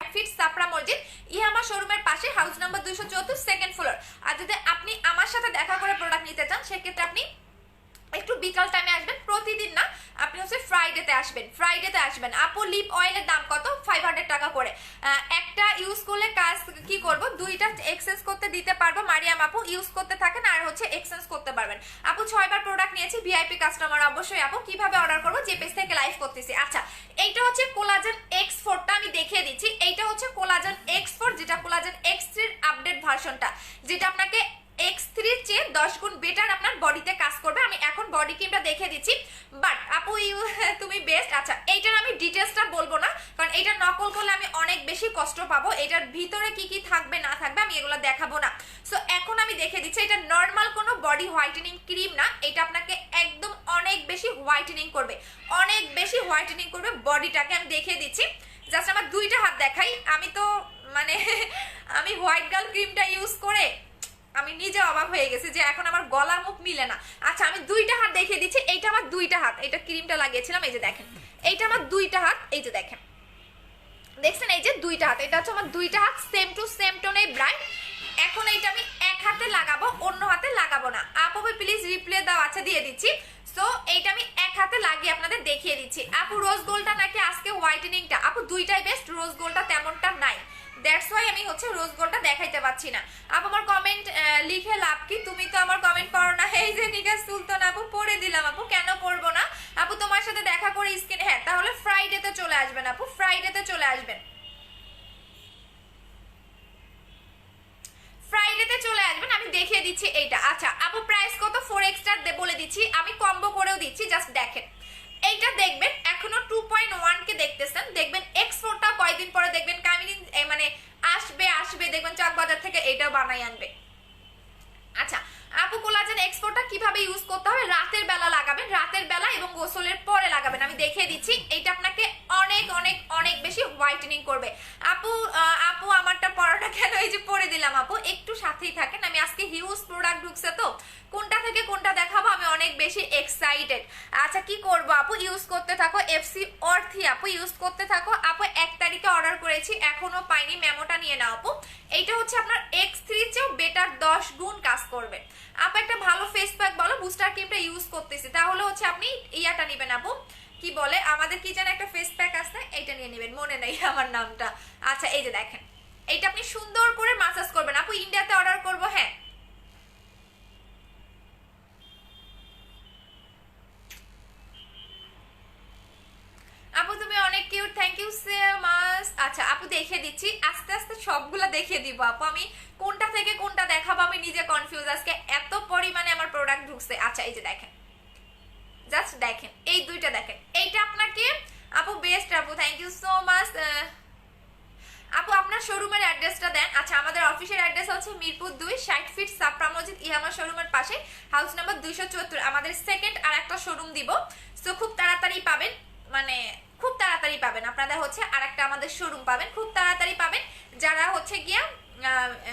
ফিট সাপড়া মসজিদ, ইহামা শোরুমের পাশে, হাউস নাম্বার 274, সেকেন্ড ফ্লোর। আর যদি আপনি আমার সাথে দেখা করে প্রোডাক্ট নিতে চান সেক্ষেত্রে আপনি একটু বিকাল টাইমে আসবেন, প্রতিদিন না, আপনি হচ্ছে ফ্রাইডেতে আসবেন। আপু লিপ অয়েলের দাম কত? 500 টাকা করে। একটা ইউজ করলে কাজ কি করব, 2টা এক্সচেঞ্জ করতে দিতে পারবো। মারিয়াম আপু ইউজ করতে থাকেন আর হচ্ছে এক্সচেঞ্জ করতে পারবেন। আপু 6 বার প্রোডাক্ট নিয়েছি, ভিআইপি কাস্টমার। অবশ্যই আপু, কিভাবে অর্ডার করবো? যে পেজ থেকে লাইভ করতেছি। আচ্ছা এইটা হচ্ছে কোলাজেন এক্স4টা, আমি দেখিয়ে দিচ্ছি। এইটা হচ্ছে কোলাজেন এক্স4, যেটা কোলাজেন এক্স3 আপডেট ভার্সনটা, যেটা আপনাকে X3 চেয়ে 10 গুণ বেটার আপনার বডিতে কাজ করবে। আমি এখন বডি ক্রিমটা দেখে দিচ্ছি, বাট আপু তুমি বেস্ট। আচ্ছা এইটার আমি ডিটেলসটা বলবো না, কারণ এটা নকল করলে আমি অনেক বেশি কষ্ট পাবো। এটার ভিতরে কি কি থাকবে না থাকবে আমি এগুলো দেখাবো না। সো এখন আমি দেখে দিচ্ছি, এটা নর্মাল কোনো বডি হোয়াইটেনিং ক্রিম না, এটা আপনাকে একদম অনেক বেশি হোয়াইটেনিং করবে, বডিটাকে। আমি দেখিয়ে দিচ্ছি, জাস্ট আমার 2টা হাত দেখাই। আমি তো মানে আমি হোয়াইট গার্ল ক্রিমটা ইউজ করে আমি নিজে অবাক হয়ে গেছি যে এখন আমার গলা মুখ মিলে না। আচ্ছা আমি 2টা হাত দেখিয়ে দিচ্ছি, এইটা আমার 2টা হাত, এটা ক্রিমটা লাগিয়েছিলাম, এই যে দেখেন, এইটা আমার 2টা হাত, এই যে দেখেন, দেখছেন এই যে 2টা হাত, এটা হচ্ছে আমার 2টা হাত, সেম টু সেম টোনে ব্রাইট। এখন এইটা আমি এক হাতে লাগাবো, অন্য হাতে লাগাবো না। আপু প্লিজ রিপ্লে দাও। আচ্ছা দিয়ে দিচ্ছি। সো এইটা আমি এক হাতে লাগিয়ে আপনাদের দেখিয়ে দিচ্ছি। আপু রোজ গোল্ডটা নাকি আজকে হোয়াইটেনিংটা? আপু 2টাই বেস্ট, রোজ গোল্ডটা তেমনটা নাই, দ্যাটস ওয়াই আমি হচ্ছে রোজ গোল্ডটা দেখাইতে পাচ্ছি না। আপু আমার কমেন্ট লিখে লাভ কি, তুমি তো আমার কমেন্ট পড়ো না। এই যে নিগাজ সুলতান আপু পড়ে দিলাম আপু, কেন পড়বো না আপু, তোমার সাথে দেখা করে স্ক্রিন, হ্যাঁ তাহলে ফ্রাইডেতে চলে আসবেন আপু, ফ্রাইডেতে চলে আসবেন, ফ্রাইডেতে চলে আসবেন, আমি দেখিয়ে দিচ্ছি এইটা। আচ্ছা আপু প্রাইস কত, 4 এক্সট্রা বলে দিচ্ছি, আমি কম্বো করেও দিচ্ছি, জাস্ট দেখেন এইটা দেখবেন এখনো 2.1 কে দেখতেছেন, দেখবেন X4টা কয়েকদিন পরে দেখবেন কামিনিন মানে আসবে দেখবেন চকবাজার থেকে এটাও বানাই আনবে। আচ্ছা আপু কোলাজেন X4টা কিভাবে ইউজ করতে হবে, রাতের বেলা লাগাবেন, রাতের বেলা এবং গোসলের পরে লাগাবেন, আমি দেখিয়ে দিচ্ছি। এইটা আপনাকে অনেক অনেক অনেক বেশি হোয়াইটেনিং করবে। আপু আপু আমারটা পড়াটা কেন, এই যে পরে দিলাম আপু, একটু সাথেই থাকেন, আমি আজকে হিউজ প্রোডাক্ট ঢুকছে তো কোনটা থেকে কোনটা দেখাবো আমি অনেক বেশি এক্সাইটেড। আচ্ছা কি করব আপু, ইউজ করতে থাকো এফসি অর্থি আপু, ইউজ করতে থাকো আপু। 1 তারিখে অর্ডার করেছি এখনো পাইনি, মেমোটা নিয়ে নাও আপু। এইটা হচ্ছে আপনার X3 চেয়েও বেটার 10 গুণ কাজ করবে আপু। একটা ভালো ফেস প্যাক বলো, বুস্টার ক্রিমটা ইউজ করতেছি, তাহলে হচ্ছে আপনি ইয়াটা নেবেন আপু, কি বলে আমাদের কি যেন একটা ফেস প্যাক আছে, এইটা নিয়ে নেবেন, মনে নেই আমার নামটা। আচ্ছা এই যে দেখেন এইটা আপনি সুন্দর করে মাসাজ করবেন আপু, ইন্ডিয়াতে অর্ডার করবো, হ্যাঁ আপু তুমি অনেক cute, thank you so much. আচ্ছা আপু দেখিয়ে দিচ্ছি, আস্তে আস্তে সবগুলা দেখিয়ে দিব আপু, আমি কোনটা থেকে কোনটা দেখাবো আমি নিজে কনফিউজ, আজকে এত পরিমাণে আমার প্রোডাক্ট ঢুকছে। আচ্ছা এই যে দেখেন, জাস্ট দেখেন এই দুইটা দেখেন, এইটা আপনাকে আপু বেস্ট আপু, থ্যাংক ইউ সো মাচ। আপু আপনার শোরুমের অ্যাড্রেসটা দেন। আচ্ছা আমাদের অফিসের অ্যাড্রেস হচ্ছে মিরপুর 2 60 ফিট সাপ্রা মসজিদ ইহামা শোরুমের পাশে, হাউস নাম্বার 274। আমাদের সেকেন্ড আর একটা শোরুম দিব, সো খুব তাড়াতাড়ি পাবেন, মানে খুব তাড়াতাড়ি পাবেন আপনারা হচ্ছে আরেকটা আমাদের শোরুম পাবেন, খুব তাড়াতাড়ি পাবেন। যারা হচ্ছে গিয়া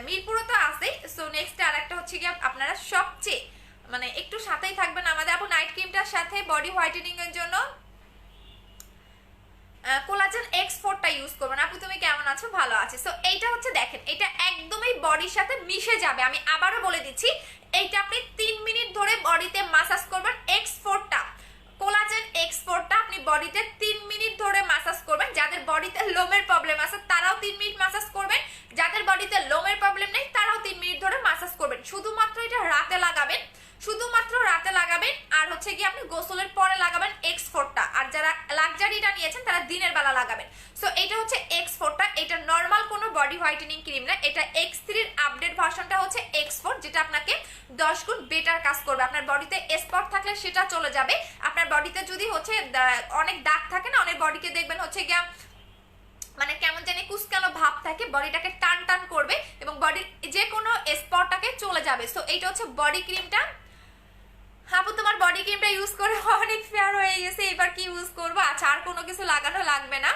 মিরপুরও তো আছেই, সো নেক্সট আরেকটা হচ্ছে গিয়া আপনারা সবচেয়ে মানে একটু সাথেই থাকবেন আমাদের। আপু নাইট ক্রিমটার সাথে বডি হোয়াইটেনিং এর জন্য কোলাজেন X4টা ইউজ করবেন। আপু তুমি কেমন আছো, ভালো আছি। সো এইটা হচ্ছে দেখেন এটা একদমই বডির সাথে মিশে যাবে, আমি আবারও বলে দিচ্ছি, এইটা আপনি 3 মিনিট ধরে বডিতে মাসাজ করবেন। X4টা কোলাজেন X4টা আপনি বডিতে 3 মিনিট ধরে মাসাজ করবেন। যাদের বডিতে লোমের প্রবলেম আছে তারাও 3 মিনিট মাসাজ করবেন, যাদের বডিতে লোমের প্রবলেম নেই তারাও 3 মিনিট ধরে মাসাজ করবেন। শুধুমাত্র এটা রাতে লাগাবেন, শুধুমাত্র রাতে লাগাবেন, আর হচ্ছে কি আপনি গোসলের পরে লাগাবেন X4টা, আর যারা লাক্সারিটা নিয়েছেন তারা দিনের বেলা লাগাবেন। সো এটা হচ্ছে X4টা, এটা নর্মাল কোনো বডি হোয়াইটেনিং ক্রিম না, এটা X3 এর আপডেট ভার্সনটা হচ্ছে X4, যেটা আপনাকে 10 গুণ বেটার কাজ করবে। আপনার বডিতে স্পট থাকলে সেটা চলে যাবে, আপনার বডিতে যদি হচ্ছে অনেক দাগ থাকে না, অনেক বডিকে দেখবেন হচ্ছে গিয়া মানে কেমন জানি কুচকানো ভাব থাকে, বডিটাকে টান টান করবে এবং বডির যে কোনো স্পটটাকে চলে যাবে। সো এইটা হচ্ছে বডি ক্রিমটা। আপু তোমার বডি ক্রিমটা ইউজ করে অনেক ফেয়ার হয়ে গেছে, এবার কি ইউজ করবো? আচ্ছা আর কোনো কিছু লাগানো লাগবে না,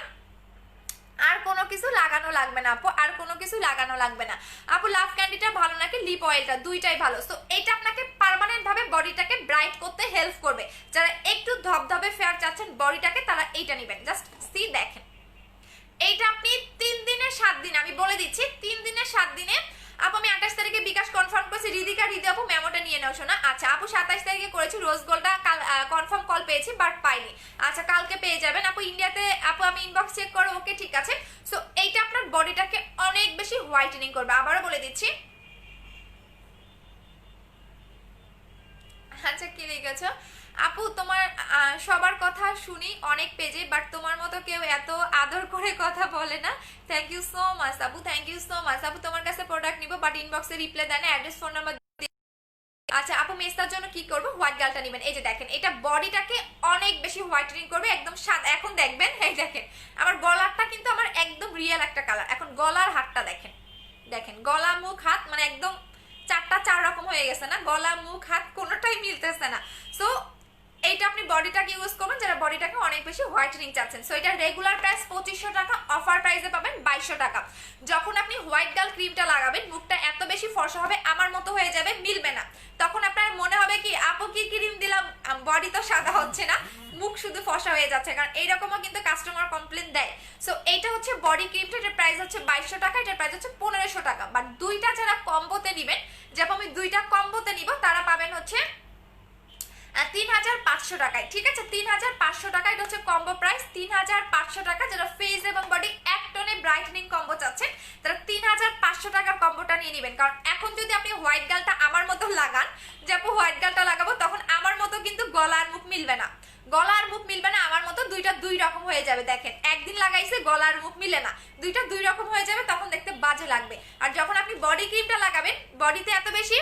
আর কোনো কিছু লাগানো লাগবে না আপু, আর কোনো কিছু লাগানো লাগবে না আপু। লাভ ক্যান্ডিটা ভালো নাকি লিপ অয়েলটা, দুইটাই ভালো। সো এটা আপনাকে পার্মানেন্ট ভাবে বডিটাকে ব্রাইট করতে হেল্প করবে। যারা একটু ধবধবে ফেয়ার চাচ্ছেন বডিটাকে তারা এইটা নেবেন। জাস্ট সি দেখেন এইটা আপনি 3 দিনে 7 দিন, আমি বলে দিচ্ছি 3 দিনে 7 দিনে। আপু আমি 28 তারিখে বিকাশ কনফার্ম করেছি, রিদিকা রিদি আপু মেমোটা নিয়ে নাও শোনা। আচ্ছা আপু 27 তারিখে করেছি, রোজ গোল্ডটা কনফার্ম কল পেয়েছি বাট পাইনি। আচ্ছা কালকে পেয়ে যাবেন আপু ইন্ডিয়াতে। আপু আমি ইনবক্স চেক করো, ওকে ঠিক আছে। সো এইটা আপনার বডিটাকে অনেক বেশি হোয়াইটেনিং করবে, আবারও বলে দিচ্ছি। আচ্ছা কি লিখেছো আপু, তোমার সবার কথা শুনি অনেক পেজে, বাট তোমার মতো কেউ এত আদর করে কথা বলে না। থ্যাংক ইউ সো মাচ আপু, থ্যাংক ইউ সো মাচ আপু। তোমার কাছে প্রোডাক্ট নিব বাট ইনবক্সে রিপ্লাই দেয় না, অ্যাড্রেস ফোন নাম্বার। আচ্ছা আপু মেস্তার জন্য কি করবো, হোয়াইট গালটা নেবেন। এই যে দেখেন এটা বডিটাকে অনেক বেশি হোয়াইটেনিং করবে, একদম সাদা। এখন দেখবেন এই দেখেন আমার গলারটা কিন্তু আমার একদম রিয়েল একটা কালার। এখন গলার হাতটা দেখেন, দেখেন গলা মুখ হাত মানে একদম 4টা 4 রকম হয়ে গেছে না, গলা মুখ হাত কোনোটাই মিলতেছে না। সো এইটা আপনি বডিটাকে ইউজ করবেন যারা বডিটাকে অনেক বেশি হোয়াইটেনিং চাচ্ছেন। সো এটা রেগুলার প্রাইস 2500 টাকা, অফার প্রাইসে পাবেন 2200 টাকা। যখন আপনি হোয়াইট গার্ল ক্রিমটা লাগাবেন মুখটা এত বেশি ফর্সা হবে, আমার মতো হয়ে যাবে, মিলবে না। তখন আপনার মনে হবে কি আপু কি ক্রিম দিলাম, বডি তো সাদা হচ্ছে না, মুখ শুধু ফর্সা হয়ে যাচ্ছে, কারণ এইরকমও কিন্তু কাস্টমার কমপ্লেন দেয়। সো এইটা হচ্ছে বডি ক্রিমটা, এটার প্রাইস হচ্ছে 2200 টাকা, এটার প্রাইস হচ্ছে 1500 টাকা। বাট দুইটা যারা কম্বোতে নেবেন, যেমন আমি দুইটা কম্বোতে নিব, তারা পাবেন হচ্ছে 3500 টাকায়। ঠিক আছে 3500 টাকা, এটা হচ্ছে কম্বো প্রাইস 3500 টাকা। যারা ফেস এবং বডি এক টোনে ব্রাইটনিং কম্বো চাচ্ছেন তারা 3500 টাকার কম্বোটা নিয়ে নেবেন। কারণ এখন যদি আপনি হোয়াইট গালটা আমার মতো লাগান, যে আপু হোয়াইট গালটা লাগাবো, তখন আমার মতো কিন্তু গলা আর মুখ মিলবে না, গলা আর মুখ মিলবে না, আমার মতো দুইটা দুই রকম হয়ে যাবে। দেখেন একদিন লাগাইছে গলা আর মুখ মিলে না, দুইটা দুই রকম হয়ে যাবে, তখন দেখতে বাজে লাগবে। আর যখন আপনি বডি ক্রিমটা লাগাবেন, বডিতে এত বেশি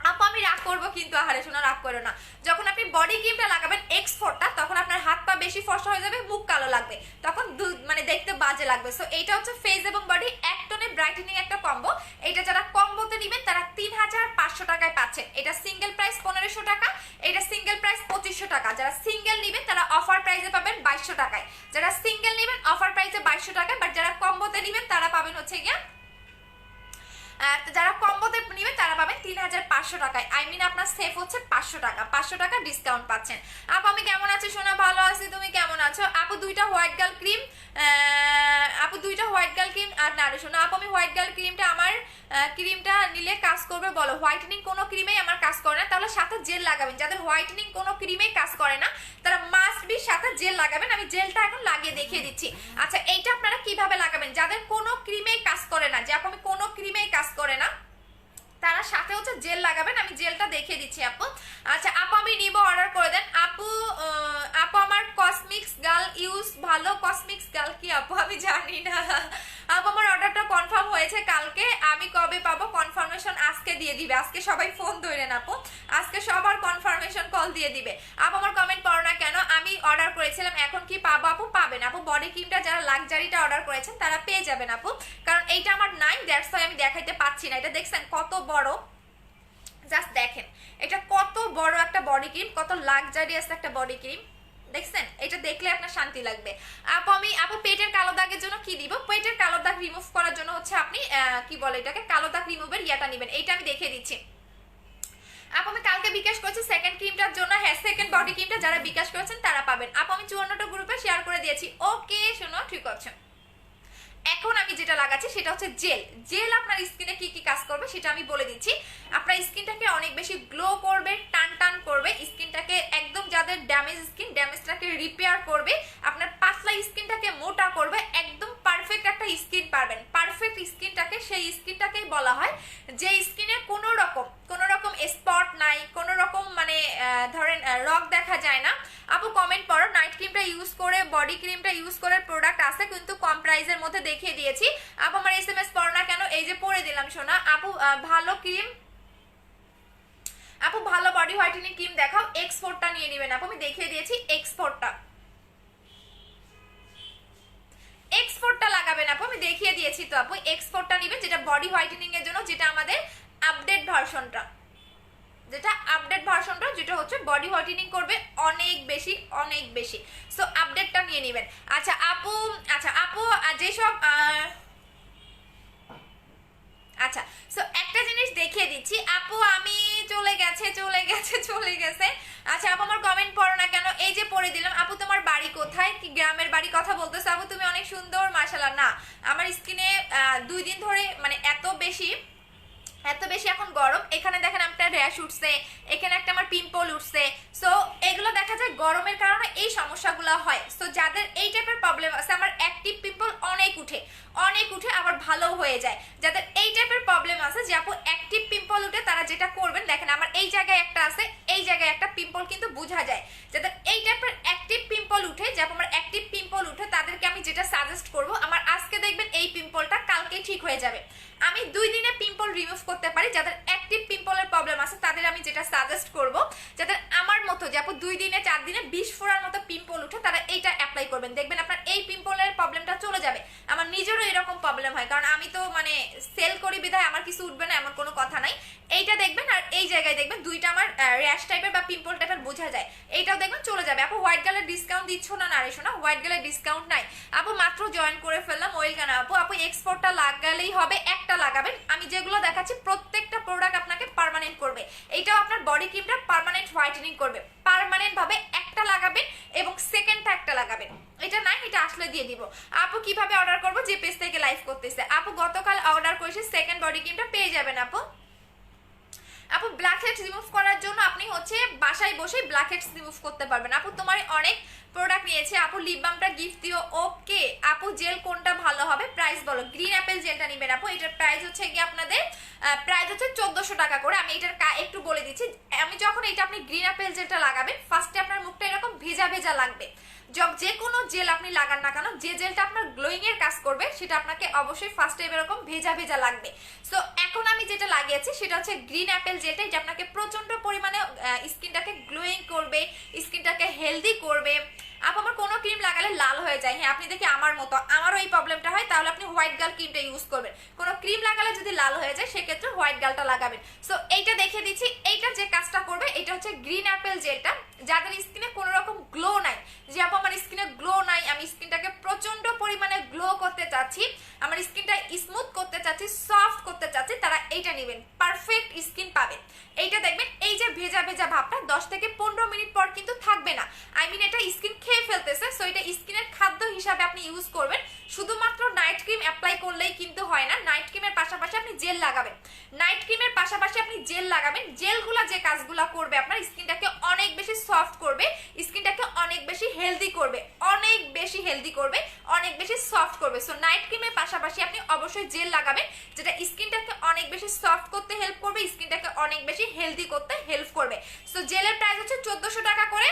আপু আমি রাগ করবো কিন্তু, আহারে শোনা রাগ করো না, যখন আপনি বডি ক্রিমটা লাগাবেন X4টা, তখন আপনার হাত পা বেশি ফর্সা হয়ে যাবে, মুখ কালো লাগবে, তখন মানে দেখতে বাজে লাগবে। সো এইটা হচ্ছে ফেস এবং বডি এক টোনে ব্রাইটেনিং একটা কম্বো। এটা যারা কম্বোতে নেবেন তারা 3500 টাকায় পাচ্ছেন। এটা সিঙ্গেল প্রাইস 1500 টাকা, এটা সিঙ্গেল প্রাইস 2500 টাকা। যারা সিঙ্গেল নেবেন তারা অফার প্রাইসে পাবেন 2200 টাকায়। যারা সিঙ্গেল নেবেন অফার প্রাইসে 2200 টাকায়, বাট যারা কম্বোতে নেবেন তারা পাবেন হচ্ছে গিয়া, যারা কম্বোতে নেবেন তারা পাবেন 3500 টাকায়। আই মিন আপনার সেফ হচ্ছে 500 টাকা, 500 টাকা ডিসকাউন্ট পাচ্ছেন। আপু আমি কেমন আছি সোনা? ভালো আছি, তুমি কেমন আছো? আপু দুইটা হোয়াইট গার্ল ক্রিম, আপু দুইটা হোয়াইট গার্ল ক্রিম আর না রে সোনা, আপু আমি হোয়াইট গার্ল ক্রিমটা, আমার ক্রিমটা নিলে কাজ করবে বলো? হোয়াইটেনিং কোনো ক্রিমেই আমার কাজ করে না, তাহলে সাথে জেল লাগাবেন। যাদের হোয়াইটেনিং কোনো ক্রিমেই কাজ করে না তারা মাস্ট বি সাথে জেল লাগাবেন। আমি জেলটা এখন লাগিয়ে দেখিয়ে দিচ্ছি। আচ্ছা এইটা আপনারা কিভাবে লাগাবেন? যাদের কোনো ক্রিমেই কাজ করে না, যে আপু আমি কোনো ক্রিমেই কাজ করে না, তারা সাথে হচ্ছে জেল লাগাবেন। আমি জেলটা দেখিয়ে দিচ্ছি আপু। আচ্ছা আপু আমি নিব, অর্ডার করে দেন আপু। আপু আমার কসমিক্স গার্ল ইউজ ভালো, কসমিক্স গার্ল কি আপু? আমি জানি না আপু, আমার অর্ডারটা কনফার্ম হয়েছে কালকে, আমি কবে পাবো কনফার্মেশন? আজকে দিয়ে দিবে, আজকে সবাই ফোন ধরেন আপু, আজকে সবার কনফার্মেশন কল দিয়ে দিবে। আপু আমার কমেন্ট পড়ো না কেন? আমি অর্ডার করেছিলাম, এখন কি পাবো আপু? পাবেন আপু। বডি ক্রিমটা যারা লাক্সারিটা অর্ডার করেছেন তারা পেয়ে যাবেন আপু, কারণ এইটা আমার নাই, দ্যাটস ওয়াই আমি দেখাইতে পাচ্ছি না। এটা দেখছেন কত বড়, জাস্ট দেখেন এটা কত বড় একটা বডি ক্রিম, কত লাক্সারিয়াস একটা বডি ক্রিম, দেখছেন? এটা দেখলে আপনার শান্তি লাগবে। আপু পেটের কালো দাগের জন্য কি দিব? পেটের কালো দাগ রিমুভ করার জন্য হচ্ছে আপনি কি বলে এটাকে, কালো দাগ রিমুভের ইয়াটা নেবেন। এইটা আমি দেখিয়ে দিচ্ছি। আপু আমি কালকে বিকাশ করেছি সেকেন্ড ক্রিমটার জন্য, হ্যাঁ সেকেন্ড বডি ক্রিমটা যারা বিকাশ করেছেন তারা পাবেন। আপু আমি 54টা গ্রুপে শেয়ার করে দিয়েছি। ওকে শোনো, ঠিক আছে। এখন আমি যেটা লাগাচ্ছি সেটা হচ্ছে জেল। জেল আপনার স্কিনে কি কি কাজ করবে সেটা আমি বলে দিচ্ছি। আপনার স্কিনটাকে অনেক বেশি গ্লো করবে, টান টান করবে স্কিনটাকে, একদম যাদের ড্যামেজ স্কিন ড্যামেজটাকে রিপেয়ার করবে, আপনার পাতলা স্কিনটাকে মোটা করবে, একদম পারফেক্ট একটা স্কিন পাবেন। পারফেক্ট স্কিনটাকে, সেই স্কিনটাকেই বলা হয় যে স্কিনে কোনো রকম স্পট নাই, কোনো রকম মানে ধরেন রগ দেখা যায় না। আপু কমেন্ট পড়ো, নাইট ক্রিমটা ইউজ করে, বডি ক্রিমটা ইউজ করে প্রোডাক্ট আছে কিন্তু কম প্রাইসের মধ্যে দেখিয়ে দিয়েছি। আপু আমার SMS পড়ো না কেন? এই যে পড়ে দিলাম সোনা। আপু ভালো ক্রিম, আপু ভালো বডি হোয়াইটেনিং ক্রিম দেখাও। X4টা নিয়ে নেবেন আপু, আমি দেখিয়ে দিয়েছি X4টা। X4টা লাগাবেন আপু, আমি দেখিয়ে দিয়েছি তো আপু। X4টা নেবেন যেটা বডি হোয়াইটেনিং এর জন্য, যেটা আমাদের আপডেট ভার্সনটা, যেটা আপডেট ভার্সনটা, যেটা হচ্ছে বডি হোয়াইটেনিং করবে অনেক বেশি অনেক বেশি। সো আপডেটটা নিয়ে নেবেন। আচ্ছা আপু যেসব আচ্ছা সো একটা জিনিস দেখিয়ে দিচ্ছি আপু, আমি চলে গেছে। আচ্ছা আপু আমার কমেন্ট পড়ো না কেন? এই যে পড়ে দিলাম। আপু তোমার বাড়ি কোথায়? কি গ্রামের বাড়ি কথা বলতেছো? আপু তুমি অনেক সুন্দর মাশাআল্লাহ। না আমার স্কিনে 2 দিন ধরে মানে এত বেশি এখন গরম, এখানে দেখেন একটা র্যাশ উঠছে, এখানে একটা আমার পিম্পল উঠছে। সো এগুলো দেখা যায় গরমের কারণে এই সমস্যাগুলো হয়। সো যাদের এই টাইপের প্রবলেম আছে, আমার অ্যাক্টিভ পিম্পল অনেক উঠে আবার ভালো হয়ে যায়। যাদের এই টাইপের প্রবলেম আছে যে আপু অ্যাক্টিভ পিম্পল উঠে, তারা যেটা করবেন দেখেন আমার এই জায়গায় একটা আছে, এই জায়গায় একটা পিম্পল কিন্তু বোঝা যায়। যাদের এই টাইপের অ্যাক্টিভ পিম্পল উঠে, যে আমার অ্যাক্টিভ পিম্পল উঠে, তাদেরকে আমি যেটা সাজেস্ট করব, আমার আজকে দেখবেন এই পিম্পলটা কালকে ঠিক হয়ে যাবে। আমি 2 দিনে পিম্পল রিমুভ করতে পারি। যাদের অ্যাক্টিভ পিম্পলের প্রবলেম আছে তাদের আমি যেটা সাজেস্ট করব, যাদের আমার মতো যে আপু 2 দিনে 4 দিনে 20 ফোঁড়ার মতো পিম্পল উঠে, তারা এইটা অ্যাপ্লাই করবেন, দেখবেন আপনার এই পিম্পলের প্রবলেমটা চলে যাবে। আমার নিজেরও এরকম প্রবলেম হয়, কারণ আমি তো মানে সেল করি বিধায় আমার কিছু উঠবে না এমন কোনো কথা নাই। এইটা দেখবেন আর এই জায়গায় দেখবেন দুইটা আমার র্যাশ টাইপের বা পিম্পল টাইপের বোঝা যায়, এইটাও দেখবেন চলে যাবে। আপু হোয়াইট গালের ডিসকাউন্ট দিচ্ছ না? না রে শোনা, হোয়াইট গালের ডিসকাউন্ট নাই আপু, মাত্র জয়েন করে ফেললাম। ওয়েলকাম আপু X4টা লাগালেই হবে, একটা লাগাবেন। আমি যেগুলো দেখাচ্ছি প্রত্যেকটা প্রোডাক্ট আপনাকে পার্মানেন্ট করবে। এইটাও আপনার বডি ক্রিমটা পার্মানেন্ট হোয়াইটেনিং করবে, পার্মানেন্ট ভাবে একটা লাগাবেন এবং সেকেন্ডটা একটা লাগাবেন। এটা নাই, এটা আসলে দিয়ে দিব। আপু কিভাবে অর্ডার করবো? যে পেজ থেকে লাইভ করতেছে। আপু গতকাল অর্ডার করেছি, সেকেন্ড বডি ক্রিমটা পেয়ে যাবেন আপু ব্ল্যাক হেডস রিমুভ করার জন্য আপনি হচ্ছে বাসায় বসে ব্ল্যাক হেডস রিমুভ করতে পারবেন। আপু তোমার অনেক প্রোডাক্ট নিয়েছি আপু, লিপ বামটা গিফট দিও। ওকে আপু, জেল কোনটা ভালো হবে প্রাইস বলো। গ্রিন অ্যাপেল জেলটা নেবেন আপু, এটার প্রাইস হচ্ছে গিয়ে আপনাদের প্রাইস হচ্ছে 1400 টাকা করে। আমি এটার একটু বলে দিচ্ছি, আমি যখন এটা আপনি গ্রিন অ্যাপেল জেলটা লাগাবেন ফার্স্টে আপনার মুখটা এরকম ভেজা ভেজা লাগবে। যে কোনো জেল আপনি লাগান না কেন, যে জেলটা আপনার গ্লোয়িং এর কাজ করবে সেটা আপনাকে অবশ্যই ফার্স্টে এরকম ভেজা ভেজা লাগবে। সো এখন আমি যেটা লাগিয়েছি সেটা হচ্ছে গ্রিন অ্যাপেল জেলটা, এটা আপনাকে প্রচন্ড পরিমাণে স্কিনটাকে গ্লোয়িং করবে, স্কিনটাকে হেলদি করবে। আপু আমার কোনো ক্রিম লাগালে লাল হয়ে যায়, হ্যাঁ আপনি দেখি আমার মতো, আমারও এই প্রবলেমটা হয়, তাহলে আপনি হোয়াইট গার্ল ক্রিমটা ইউজ করবেন। কোনো ক্রিম লাগালে যদি লাল হয়ে যায় সেক্ষেত্রে হোয়াইট গার্লটা লাগাবেন। সো এইটা দেখিয়ে দিচ্ছি, এইটা যে কাজটা করবে এটা হচ্ছে গ্রিন অ্যাপেল জেলটা। যাদের স্কিনে কোনো রকম গ্লো নাই, যে আপু আমার স্কিনে গ্লো নাই, আমি স্কিনটাকে প্রচন্ড পরিমাণে গ্লো করতে চাচ্ছি, আমার স্কিনটা স্মুথ করতে চাচ্ছি, সফট করতে চাচ্ছি, তারা এইটা নেবেন, পারফেক্ট স্কিন পাবেন। এইটা দেখবেন এই যে ভেজা ভেজা ভাবটা 10 থেকে 15 মিনিট পর কিন্তু থাকবে না, আই মিন এটা স্কিন খেয়ে ফেলতেছে। সো এটা স্কিনের খাদ্য হিসাবে আপনি ইউজ করবেন। শুধুমাত্র নাইট ক্রিম অ্যাপ্লাই করলেই কিন্তু হয় না, নাইট ক্রিমের পাশাপাশি আপনি জেল লাগাবেন, নাইট ক্রিমের পাশাপাশি আপনি জেল লাগাবেন। জেলগুলা যে কাজগুলা করবে আপনার স্কিনটাকে অনেক বেশি সফট করবে, স্কিনটাকে অনেক বেশি হেলদি করবে, অনেক বেশি হেলদি করবে, অনেক বেশি সফট করবে। সো নাইট ক্রিমের পাশাপাশি আপনি অবশ্যই জেল লাগাবেন, যেটা স্কিনটাকে অনেক বেশি সফট করতে হেল্প করবে, স্কিনটাকে অনেক বেশি হেলদি করতে হেল্প করবে। সো জেলের প্রাইস হচ্ছে 1400 টাকা করে।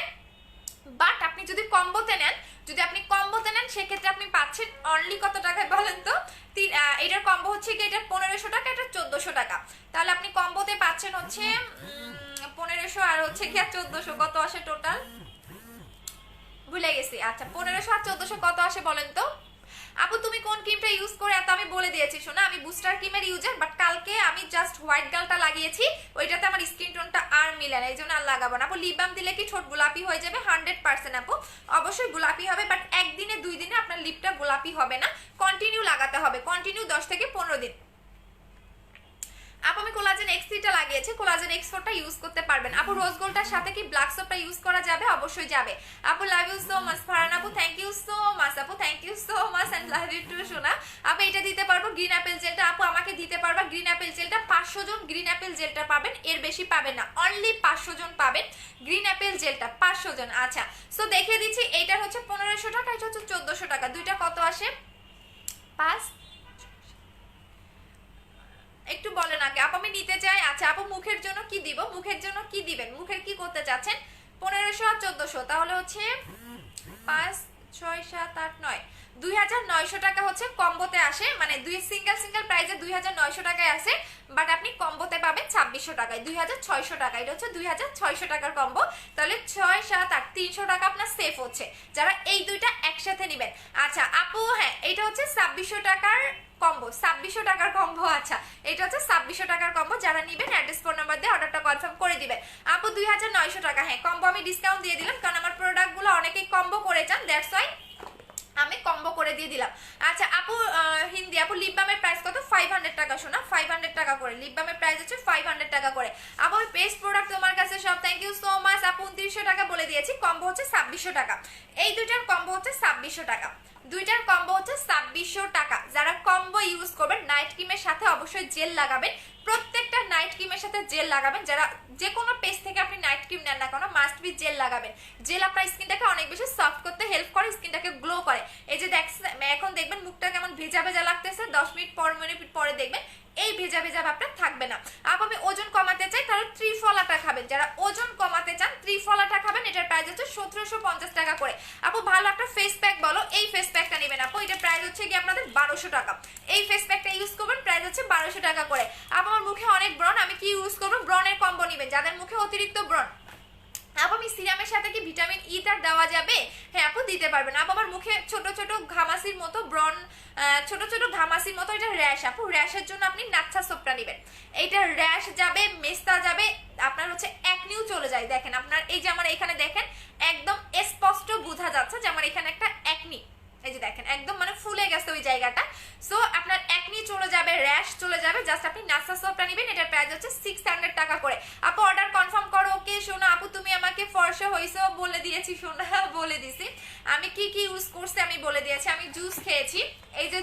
বাট আপনি যদি কম্বোতে নেন, সেক্ষেত্রে আপনি পাচ্ছেন অনলি কত টাকায় বলেন তো? এটার কম্বো হচ্ছে কি, এটা 1500 টাকা, এটা 1400 টাকা। তাহলে আপনি কম্বোতে পাচ্ছেন হচ্ছে 1500 আর হচ্ছে কি 1400, কত আসে টোটাল ভুলে গেছি। আচ্ছা 1500 আর 1400 কত আসে বলেন তো? আপু তুমি কোন ক্রিমটা ইউজ করে এত আমি বলে দিয়েছি, শোনা আমি বুস্টার ক্রিমের ইউজার, বাট কালকে আমি জাস্ট হোয়াইট গালটা লাগিয়েছি, ওইটাতে আমার স্কিন টোনটা আর মিলে না, এই জন্য আর লাগাবো না। আপু লিপ বাম দিলে কি ঠোঁট গোলাপি হয়ে যাবে? 100% আপু অবশ্যই গোলাপি হবে, বাট একদিনে 2 দিনে আপনার লিপটা গোলাপি হবে না, কন্টিনিউ লাগাতে হবে, কন্টিনিউ 10 থেকে 15 দিন। আপু আমি কোলাজেন X3টা লাগিয়েছি, কোলাজেন X4টা ইউজ করতে পারবেন। আপু রোজ গোল্ডটার সাথে কি ব্ল্যাক সোপটা ইউজ করা যাবে? অবশ্যই যাবে। আপু love you so much. Farhan আপু থ্যাংক ইউ সো মাচ, আপু thank you so much and love you too সোনা। আপু এটা দিতে পারবো গ্রিন অ্যাপেল জেলটা, আপু আমাকে দিতে পারবা গ্রিন অ্যাপেল জেলটা। 500 জন গ্রিন অ্যাপেল জেলটা পাবেন, এর বেশি পাবেন না, অনলি 500 জন পাবেন গ্রিন অ্যাপেল জেলটা, 500 জন। আচ্ছা সো দেখিয়ে দিচ্ছি, এইটার হচ্ছে 1500 টাকা, এটা হচ্ছে 1400 টাকা, দুইটা কত আসে? 5 একটু বলেন আগে আপু আমি নিতে চাই। আচ্ছা আপু মুখের জন্য কি দিব, মুখের জন্য কি দিবেন, মুখের কি করতে চাচ্ছেন? 1500 আর 1400 তাহলে হচ্ছে 5 6 7 8 9 2900 টাকা হচ্ছে কম্বোতে আসে, মানে দুই সিঙ্গেল প্রাইসে 2900 টাকায় আসে, বাট আপনি কম্বোতে পাবেন 2600 টাকায়, 2600 টাকা। এটা হচ্ছে 2600 টাকার কম্বো, তাহলে 6 7 8 300 টাকা আপনার সেফ হচ্ছে যারা এই দুইটা একসাথে নেবেন। আচ্ছা আপু হ্যাঁ এটা হচ্ছে 2600 টাকার কম্বো, 2600 টাকার কম্বো। আচ্ছা এটা হচ্ছে 2600 টাকার কম্বো, যারা নেবেন অ্যাড্রেস ফোন নাম্বার দিয়ে অর্ডারটা কনফার্ম করে দিবেন। আপু 2900 টাকা, হ্যাঁ কম্বো আমি ডিসকাউন্ট দিয়ে দিলাম, কারণ আমার প্রোডাক্টগুলো অনেকেই কম্বো করে চান, দ্যাটস ওয়াই আমি কম্বো করে দিয়ে দিলাম। আচ্ছা আপু হিন্দি আপু লিপ বামের প্রাইস কত? 500 টাকা শোনা, 500 টাকা করে লিপ বামের প্রাইস হচ্ছে 500 টাকা করে। আপু বেস্ট প্রোডাক্ট তোমার কাছে সব, থ্যাংক ইউ সো মাচ। আপু 2900 টাকা বলে দিয়েছি, কম্বো হচ্ছে 2600 টাকা, এই দুইটার কম্বো হচ্ছে 2600 টাকা, দুইটার কম্বো হচ্ছে 2600 টাকা। যারা কম্বো ইউজ করবেন নাইট ক্রিমের সাথে অবশ্যই জেল লাগাবেন, প্রত্যেকটা নাইট ক্রিমের সাথে জেল লাগাবেন। যারা যে কোনো পেজ থেকে আপনি নাইট ক্রিম নেন না কেন মাস্ট বি জেল লাগাবেন। জেল আপনার স্কিনটাকে অনেক বেশি সফট করতে হেল্প করে, স্কিনটাকে গ্লো করে। এই যে এখন দেখবেন মুখটা কেমন ভেজা ভেজা লাগতেছে, 10 মিনিট পরে দেখবেন এই ভেজা ভেজা ভাবটা থাকবে না। আপু আমি ওজন কমাতে চাই, তাহলে ত্রিফলাটা খাবেন। যারা ওজন কমাতে চান ত্রিফলাটা খাবেন, এটার প্রাইস হচ্ছে 1750 টাকা করে। আপু ভালো একটা ফেস প্যাক বলো, এই ফেস প্যাকটা নেবেন আপু, এটার প্রাইস হচ্ছে কি আপনাদের 1200 টাকা। এই ফেস প্যাকটা ইউজ করবেন, প্রাইস হচ্ছে 1200 টাকা করে। আপু আমার মুখে অনেক ব্রণ, আমি কি ইউজ করবো? ব্রণের কম্বো নেবেন যাদের মুখে অতিরিক্ত ব্রণ। আপু আমি সিরামের সাথে কি ভিটামিন ই তার দেওয়া যাবে? হ্যাঁ আপু দিতে পারবেন। আপু আমার মুখে ছোট ছোট ঘামাসির মতো ব্রণ, ছোট ছোট ঘামাসির মতো, এটা র্যাশ, আপু র্যাশের জন্য আপনি নাচ্ছা সোপটা নেবেন, এইটা র্যাশ যাবে, মেস্তা যাবে, আপনার হচ্ছে একনিও চলে যায়। দেখেন আপনার এই যে আমার এখানে দেখেন একদম স্পষ্ট বোঝা যাচ্ছে যে আমার এখানে একটা একনি, এই যে দেখেন একদম মানে ফুলে গেছে ওই জায়গাটা। সো আপনার একনি চলে যাবে, র্যাশ চলে যাবে, জাস্ট আপনি নাসা সোপটা নেবেন, এটার প্রাইস হচ্ছে 600 টাকা করে। আপু অর্ডার কনফার্ম করো। ওকে শোনো আপু তুমি আমাকে কে ফর্সা হইছে বলে দিয়েছি, শোনা বলে দিছি আমি কি কি ইউজ করছি, আমি বলে দিয়েছি। আমি জুস খেয়েছি, এই যে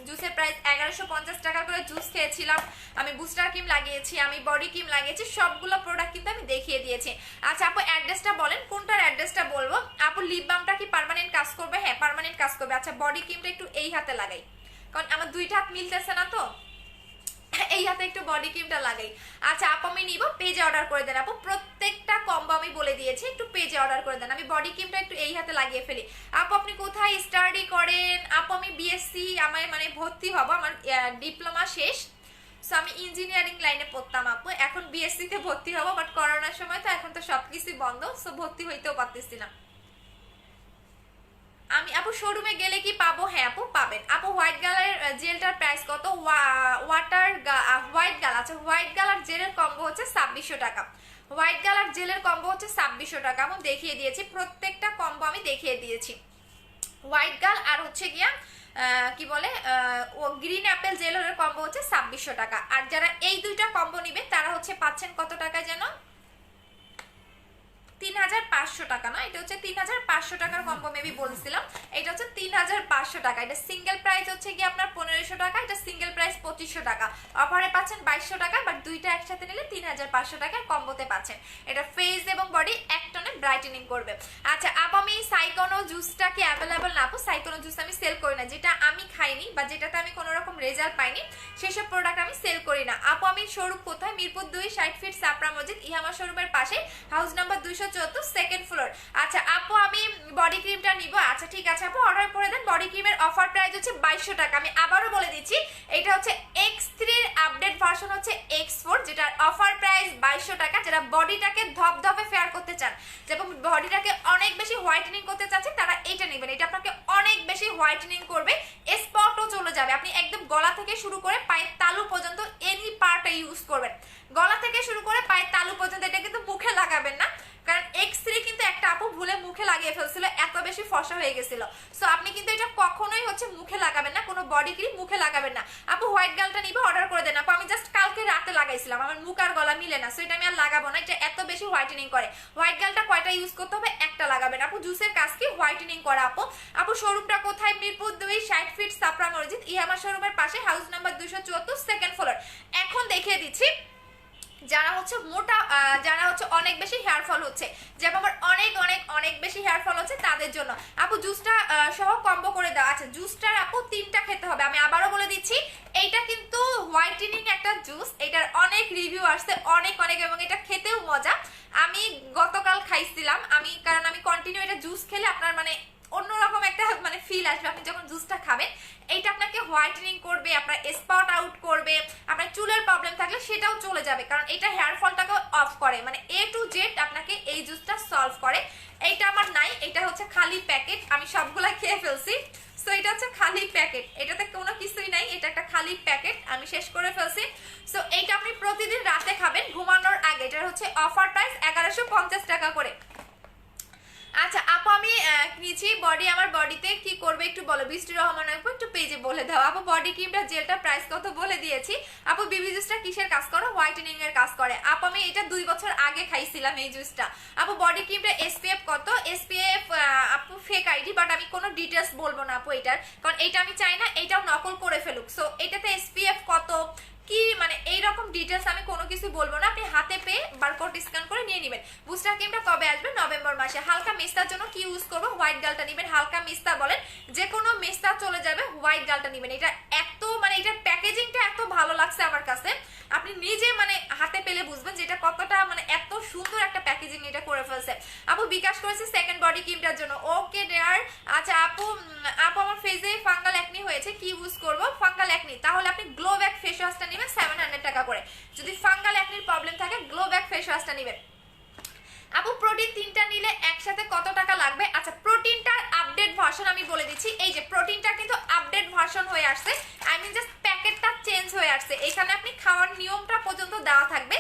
জুসের প্রাইস 1150 টাকা করে জুস খেয়েছিলাম, আমি বুস্টার ক্রিম লাগিয়েছি, আমি বডি ক্রিম লাগিয়েছি, সবগুলো প্রোডাক্ট কিন্তু আমি দেখিয়ে দিয়েছি। আচ্ছা আপু অ্যাড্রেসটা বলেন, কোনটার অ্যাড্রেসটা বলবো? আপু লিপ বামটা কি পার্মানেন্ট কাজ করবে? হ্যাঁ পার্মানেন্ট কাজ করবে। আচ্ছা বডি ক্রিমটা একটু এই হাতে লাগাই, কারণ আমার দুইটা হাত মিলতেছে না, তো এই হাতে একটু বডি ক্রিমটা লাগাই। আচ্ছা আপু আমি নিব, পেজে অর্ডার করে দেন আপু, প্রত্যেকটা কম্বো আমি বলে দিয়েছি, একটু পেজে অর্ডার করে দেন। আমি বডি ক্রিমটা একটু এই হাতে লাগিয়ে ফেলি। আপু আপনি কোথায় স্টাডি করেন? আপু আমি বিএসসি, আমার মানে ভর্তি হব, আমার ডিপ্লোমা শেষ, সো আমি ইঞ্জিনিয়ারিং লাইনে পড়তাম আপু, এখন বিএসসি তে ভর্তি হব, বাট করোনার সময় তো এখন তো সবকিছু বন্ধ, সো ভর্তি হইতেও পারতেছি না। আমি আপু শোরুমে গেলে কি পাবো? হ্যাঁ আপু পাবেন। আপু হোয়াইট গালার জেলটার প্রাইস কত? হোয়াইট গাল, আচ্ছা হোয়াইট গালার জেলের কম্বো হচ্ছে 2600 টাকা, হোয়াইট গালার জেলের কম্বো হচ্ছে 2600 টাকা। আমি দেখিয়ে দিয়েছি, প্রত্যেকটা কম্বো আমি দেখিয়ে দিয়েছি। হোয়াইট গাল আর হচ্ছে গিয়া কি বলে গ্রিন অ্যাপেল জেলের কম্বো হচ্ছে 2600 টাকা। আর যারা এই দুইটা কম্বো নিবে তারা হচ্ছে পাচ্ছেন কত টাকায় যেন? 3500 টাকা না, এটা হচ্ছে 3500 টাকার কম্বো মেবি বলছিলাম, এটা হচ্ছে 3500 টাকা। এটা সিঙ্গেল প্রাইস হচ্ছে কি আপনার 1500 টাকা, এটা সিঙ্গেল প্রাইস 2500 টাকা, অফারে পাচ্ছেন 2200 টাকা, বাট দুইটা একসাথে নিলে 3500 টাকার কম্বোতে পাচ্ছেন। এটা ফেস এবং বডি এক টনে ব্রাইটেনিং করবে। আচ্ছা আপু আমি সাইকোনো জুসটা কি অ্যাভেলেবল? না আপু সাইকোনো জুস আমি সেল করি না, যেটা আমি খাইনি বা যেটাতে আমি কোনো রকম রেজাল্ট পাইনি সেসব প্রোডাক্ট আমি সেল করি না। আপু আমি শোরুম কোথায়? মিরপুর 2 60 ফিট সাপড়া মসজিদ, ইহামা শোরুমের পাশে, হাউস নাম্বার 274, সেকেন্ড ফ্লোর। আচ্ছা আপু আমি বডি ক্রিমটা নিব, আচ্ছা ঠিক আছে আপু অর্ডার করে দেন। বডি ক্রিমের অফার প্রাইস হচ্ছে 2200 টাকা। আমি আবারও বলে দিচ্ছি, এটা হচ্ছে X3 এর আপডেট ভার্সন হচ্ছে X4, যেটার অফার প্রাইস 2200 টাকা। যারা বডিটাকে ধপধপে ফেয়ার করতে চান, যেমন বডিটাকে অনেক বেশি হোয়াইটেনিং করতে চাচ্ছেন, তারা এইটা নেবেন, এটা আপনাকে অনেক বেশি হোয়াইটেনিং করবে, স্পটও চলে যাবে। আপনি একদম গলা থেকে শুরু করে পায়ের তালু পর্যন্ত এনি পার্টে ইউজ করবেন, গলা থেকে শুরু করে পায়ের তালু পর্যন্ত। এটা কিন্তু মুখে লাগাবেন না, কারণ X3 কিন্তু একটা আপু ভুলে মুখে লাগিয়ে ফেলছিল, এত বেশি ফর্সা হয়ে গেছিল, সো আপনি কিন্তু এটা কখনোই হচ্ছে মুখে লাগাবেন না, কোনো বডি ক্রিম মুখে লাগাবেন না। আপু হোয়াইট গালটা নিবে, অর্ডার করে দেন আপু। আমি জাস্ট কালকে রাতে লাগাইছিলাম, আমার মুখ আর গলা মিলে না, সো এটা আমি আর লাগাবো না, এটা এত বেশি হোয়াইটেনিং করে। হোয়াইট গালটা কয়টা ইউজ করতে হবে? একটা লাগাবেন আপু, জুসের কাজ কি হোয়াইটেনিং করা আপু। আপু শোরুমটা কোথায়? মিরপুর 2 60 ফিট সাপড়া মসজিদ, ইহামা শোরুমের পাশে, হাউস নাম্বার 274, সেকেন্ড ফ্লোর। এখন দেখিয়ে দিচ্ছি যারা হচ্ছে মোটা, যারা হচ্ছে অনেক বেশি হেয়ার ফল হচ্ছে, যেমন আমার অনেক অনেক অনেক বেশি হেয়ার ফল হচ্ছে তাদের জন্য আপু জুসটা সহ কম্বো করে দেওয়া আছে। জুসটার আপু 3টা খেতে হবে, আমি আবারও বলে দিচ্ছি, এইটা কিন্তু হোয়াইটেনিং একটা জুস, এটার অনেক রিভিউ আসছে অনেক অনেক, এবং এটা খেতেও মজা। আমি গতকাল খাইছিলাম, আমি কারণ আমি কন্টিনিউ এটা জুস খেলে আপনার মানে অন্যরকম একটা মানে ফিল আসবে আপনি যখন জুসটা খাবেন। এইটা আপনাকে হোয়াইটেনিং করবে, আপনার স্পট আউট করবে, আপনার চুলের প্রবলেম থাকলে সেটাও চলে যাবে, কারণ এটা হেয়ার ফলটাকে অফ করে, মানে A to Z আপনাকে এই জুসটা সলভ করে। এইটা আমার নাই, এটা হচ্ছে খালি প্যাকেট, আমি সবগুলা খেয়ে ফেলছি, সো এটা হচ্ছে খালি প্যাকেট, এটাতে কোনো কিছুই নাই, এটা একটা খালি প্যাকেট, আমি শেষ করে ফেলছি। সো এইটা আপনি প্রতিদিন রাতে খাবেন ঘুমানোর আগে, এটার হচ্ছে অফার প্রাইস 1150 টাকা করে। আচ্ছা আপু আমি নিচ্ছি বডি, আমার বডিতে কি করবে একটু বলো। বৃষ্টি রহমান আপু একটু পেজে বলে দাও। আপু বডি ক্রিমটা জেলটা প্রাইস কত বলে দিয়েছি। আপু বিবি জুসটা কিসের কাজ করে? হোয়াইটেনিং এর কাজ করে আপু। আমি এটা 2 বছর আগে খাইছিলাম এই জুসটা। আপু বডি ক্রিমটা SPF কত? SPF আপু ফেক আইডি, বাট আমি কোনো ডিটেলস বলবো না আপু এটার, কারণ এটা আমি চাই না এটাও নকল করে ফেলুক। সো এটাতে SPF কত কি মানে এইরকম ডিটেলস আমি কোনো কিছু বলবো না, আপনি হাতে পেয়ে বারকোড স্ক্যান করে নিয়ে নেবেন। বুস্টার ক্রিমটা কবে আসবে? নভেম্বর মাসে। হালকা মেস্তার জন্য কি ইউজ করবো? হোয়াইট গালটা নেবেন, হালকা মেস্তা বলেন, যে কোনো মেস্তা চলে যাবে, হোয়াইট গালটা নেবেন। এটা এত মানে এটার প্যাকেজিংটা এত ভালো লাগছে আমার কাছে, আপনি নিজে মানে হাতে পেলে বুঝবেন যে এটা কতটা মানে এত সুন্দর একটা প্যাকেজিং এটা করে ফেলছে। আপু বিকাশ করেছে সেকেন্ড বডি ক্রিমটার জন্য, ওকে ডেয়ার। আচ্ছা আপু আমার ফেসে ফাঙ্গাল একনি হয়েছে, কি ইউজ করব? ফাঙ্গাল একনি, তাহলে আপনি গ্লো ব্যাক ফেস ওয়াশটা নেবেন 700 টাকা করে। যদি ফাঙ্গাল একনির প্রবলেম থাকে গ্লো ব্যাক ফেস ওয়াশটা নেবেন। আপু প্রোটিন 3টা নিলে একসাথে কত টাকা লাগবে? আচ্ছা প্রোটিনটার আপডেট ভার্সন আমি বলে দিচ্ছি, এই যে প্রোটিনটা কিন্তু আপডেট ভার্সন হয়ে আসছে, আই মিন জাস্ট প্যাকেটটা চেঞ্জ হয়ে আসছে, এখানে আপনি খাওয়ার নিয়মটা পর্যন্ত দেওয়া থাকবে।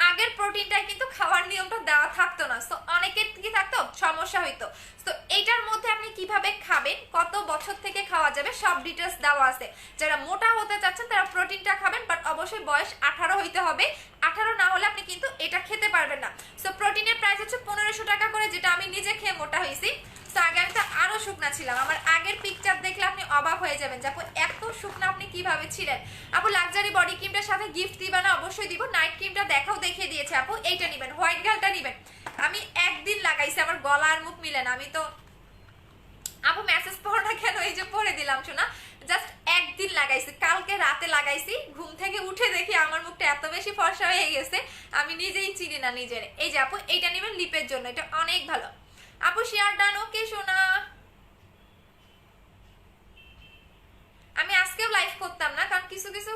আগের প্রোটিনটাই কিন্তু খাওয়ার নিয়মটা দেওয়া থাকতো না, সো অনেকের কি থাকতো সমস্যা হইতো। তো এইটার মধ্যে আপনি কিভাবে খাবেন, কত বছর থেকে খাওয়া যাবে সব ডিটেলস দেওয়া আছে। যারা মোটা হতে চাচ্ছেন তারা প্রোটিনটা খাবেন, বাট অবশ্যই বয়স 18 হইতে হবে, 18 না হলে আপনি কিন্তু এটা খেতে পারবেন না। সো প্রোটিনের প্রাইস হচ্ছে 1500 টাকা হয়ে যাবেন যে আপু এত শুকনো আপনি কিভাবে ছিলেন। আপু লাক্সারি বডি ক্রিমটার সাথে গিফট দিবা না? অবশ্যই দিব। নাইট ক্রিমটা দেখাও, দেখিয়ে দিয়েছে আপু। এইটা নেবেন, হোয়াইট গালটা নেবেন। আমি একদিন লাগাইছি, আমার গলা আর মুখ মিলে না। আমি তো আপু মেসেজ পড়ো না কেন? এই যে পড়ে দিলাম শোনা, জাস্ট একদিন লাগাইছি, কালকে রাতে লাগাইছি। ঘুম থেকে উঠে দেখি আমার মুখটা এত বেশি ফর্সা হয়ে গেছে, আমি নিজেই চিনি না নিজের। এই যে আপু এইটা নেবেন লিপের জন্য, এটা অনেক ভালো। আপু শেয়ার ডান ওকে শোনা। আমি আজকেও লাইভ করতাম না, কারণ কিছু কিছু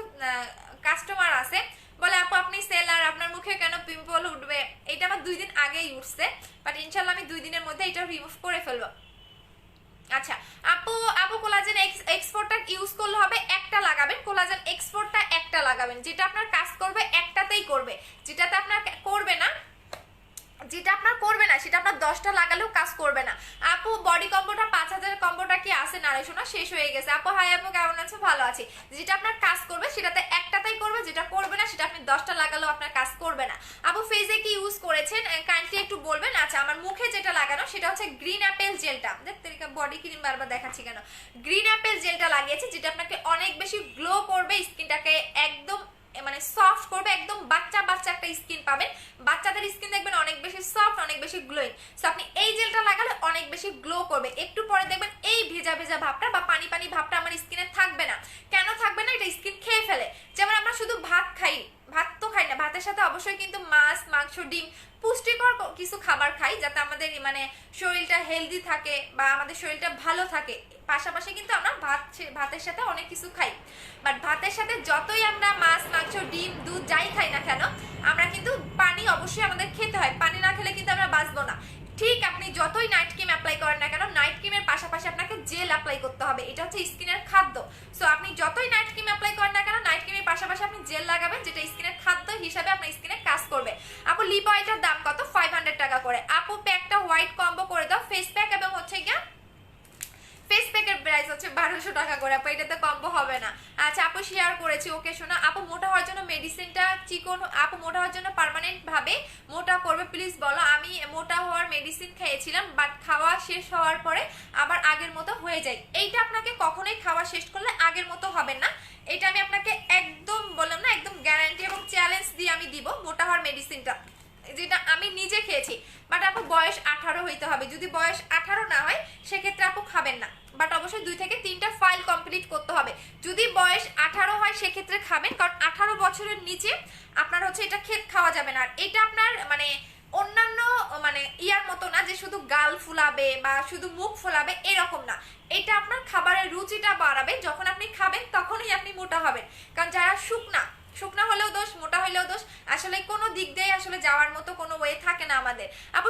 কাস্টমার আছে বলে আপু আপনি সেলার, আপনার মুখে কেন পিম্পল উঠবে। এটা আমার 2 দিন আগেই উঠছে, বাট ইনশাল্লাহ আমি 2 দিনের মধ্যে এটা রিমুভ করে ফেলবো। আচ্ছা আপু, আপু কোলাজেন এক্সপোর্টটা ইউজ করলে হবে একটা লাগাবেন, কোলাজেন এক্সপোর্টটা একটা লাগাবেন, যেটা আপনার কাজ করবে একটাতেই করবে, যেটাতে আপনার করবে না, যেটা আপনার করবে না সেটা আপনার 10টা লাগালেও কাজ করবে না। আপু বডি কম্বোটা 5000 কম্বোটা কি আছে নারে শোনা? শেষ হয়ে গেছে। আপু হাই আপু কেমন আছো? ভালো আছি। যেটা আপনার কাজ করবে সেটাতে একটাতেই করবে, যেটা করবে না সেটা আপনি 10টা লাগালেও আপনার কাজ করবে না। আপু ফেসে কি ইউজ করেছেন কাইন্ডলি একটু বলবেন। আচ্ছা আমার মুখে যেটা লাগানো সেটা হচ্ছে গ্রিন অ্যাপেল জেলটা। দেখতে বডি ক্রিম বারবার দেখাচ্ছি কেন? গ্রিন অ্যাপেল জেলটা লাগিয়েছি, যেটা আপনাকে অনেক বেশি গ্লো করবে, স্কিনটাকে একদম মানে সফট করবে, একদম বাচ্চা বাচ্চা একটা স্কিন পাবেন। বাচ্চাদের স্কিন দেখবেন অনেক বেশি সফট, অনেক বেশি গ্লোয়িং। সো আপনি এই জেলটা লাগালে অনেক বেশি গ্লো করবে। একটু পরে দেখবেন এই ভেজা ভেজা ভাবটা বা পানি পানি ভাবটা আমার স্কিনে থাকবে না। কেন থাকবে না? এটা স্কিন খেয়ে ফেলে। যেমন আমরা শুধু ভাত খাই, ভাত তো খাই না, ভাতের সাথে অবশ্যই কিন্তু মাছ মাংস ডিম পুষ্টিকর কিছু খাবার খাই, যাতে আমাদের মানে শরীরটা হেলদি থাকে বা আমাদের শরীরটা ভালো থাকে। পাশাপাশি কিন্তু আমরা ভাতের সাথে অনেক কিছু খাই, বাট ভাতের সাথে যতই আমরা মাছ মাংস ডিম দুধ যাই খাই না কেন, আমরা কিন্তু পানি অবশ্যই আমাদের খেতে হয়। পানি না খেলে কিন্তু আমরা বাঁচবো না। ঠিক আপনি যতই নাইট ক্রিম অ্যাপ্লাই করেন না কেন, নাইট ক্রিমের পাশাপাশি আপনাকে জেল অ্যাপ্লাই করতে হবে। এটা হচ্ছে স্কিনের খাদ্য। সো আপনি যতই নাইট ক্রিম অ্যাপ্লাই করেন না কেন, নাইট ক্রিমের পাশাপাশি আপনি জেল লাগাবেন, যেটা স্কিনের খাদ্য হিসাবে আপনার স্কিনে কাজ করবে। আপু লিপ অয়েলটার দাম কত? 500 টাকা করে। আপু প্যাকটা হোয়াইট কম্বো করে দাও, ফেস প্যাক এবং হচ্ছে গিয়া ফেস প্যাকের প্রাইস হচ্ছে 1200 টাকা করে। আপু এটাতে কম্বো হবে না। আচ্ছা আপু শেয়ার করেছি ওকে শোনা। আপু মোটা হওয়ার জন্য মেডিসিনটা চিকন, আপু মোটা হওয়ার জন্য পার্মানেন্ট ভাবে মোটা করবে প্লিজ বলো। আমি মোটা হওয়ার মেডিসিন খেয়েছিলাম, বাট খাওয়া শেষ হওয়ার পরে আবার আগের মতো হয়ে যায়। এইটা আপনাকে কখনোই খাওয়া শেষ করলে আগের মতো হবে না। এটা আমি আপনাকে একদম বললাম না, একদম গ্যারান্টি এবং চ্যালেঞ্জ দিয়ে আমি দিব মোটা হওয়ার মেডিসিনটা, যেটা আমি নিজে খেয়েছি। বাট আপু বয়স 18 হইতে হবে। যদি বয়স 18 না হয় সেক্ষেত্রে আপু খাবেন না, বাট অবশ্যই 2 থেকে 3টা ফাইল কমপ্লিট করতে হবে। যদি বয়স 18 হয় সেক্ষেত্রে খাবেন, কারণ 18 বছরের নিচে আপনার হচ্ছে এটা খাওয়া যাবে না। আর এটা আপনার মানে অন্যান্য মানে ইয়ার মতো না যে শুধু গাল ফুলাবে বা শুধু মুখ ফুলাবে, এরকম না। এটা আপনার খাবারের রুচিটা বাড়াবে। যখন আপনি খাবেন তখনই আপনি মোটা হবেন। কারণ যারা শুকনা হলেও দোষ, মোটা হলেও দোষ, আসলে কোনো দিক দিয়ে আসলে যাওয়ার মতো কোনো ওয়ে থাকে না আমাদের। আপু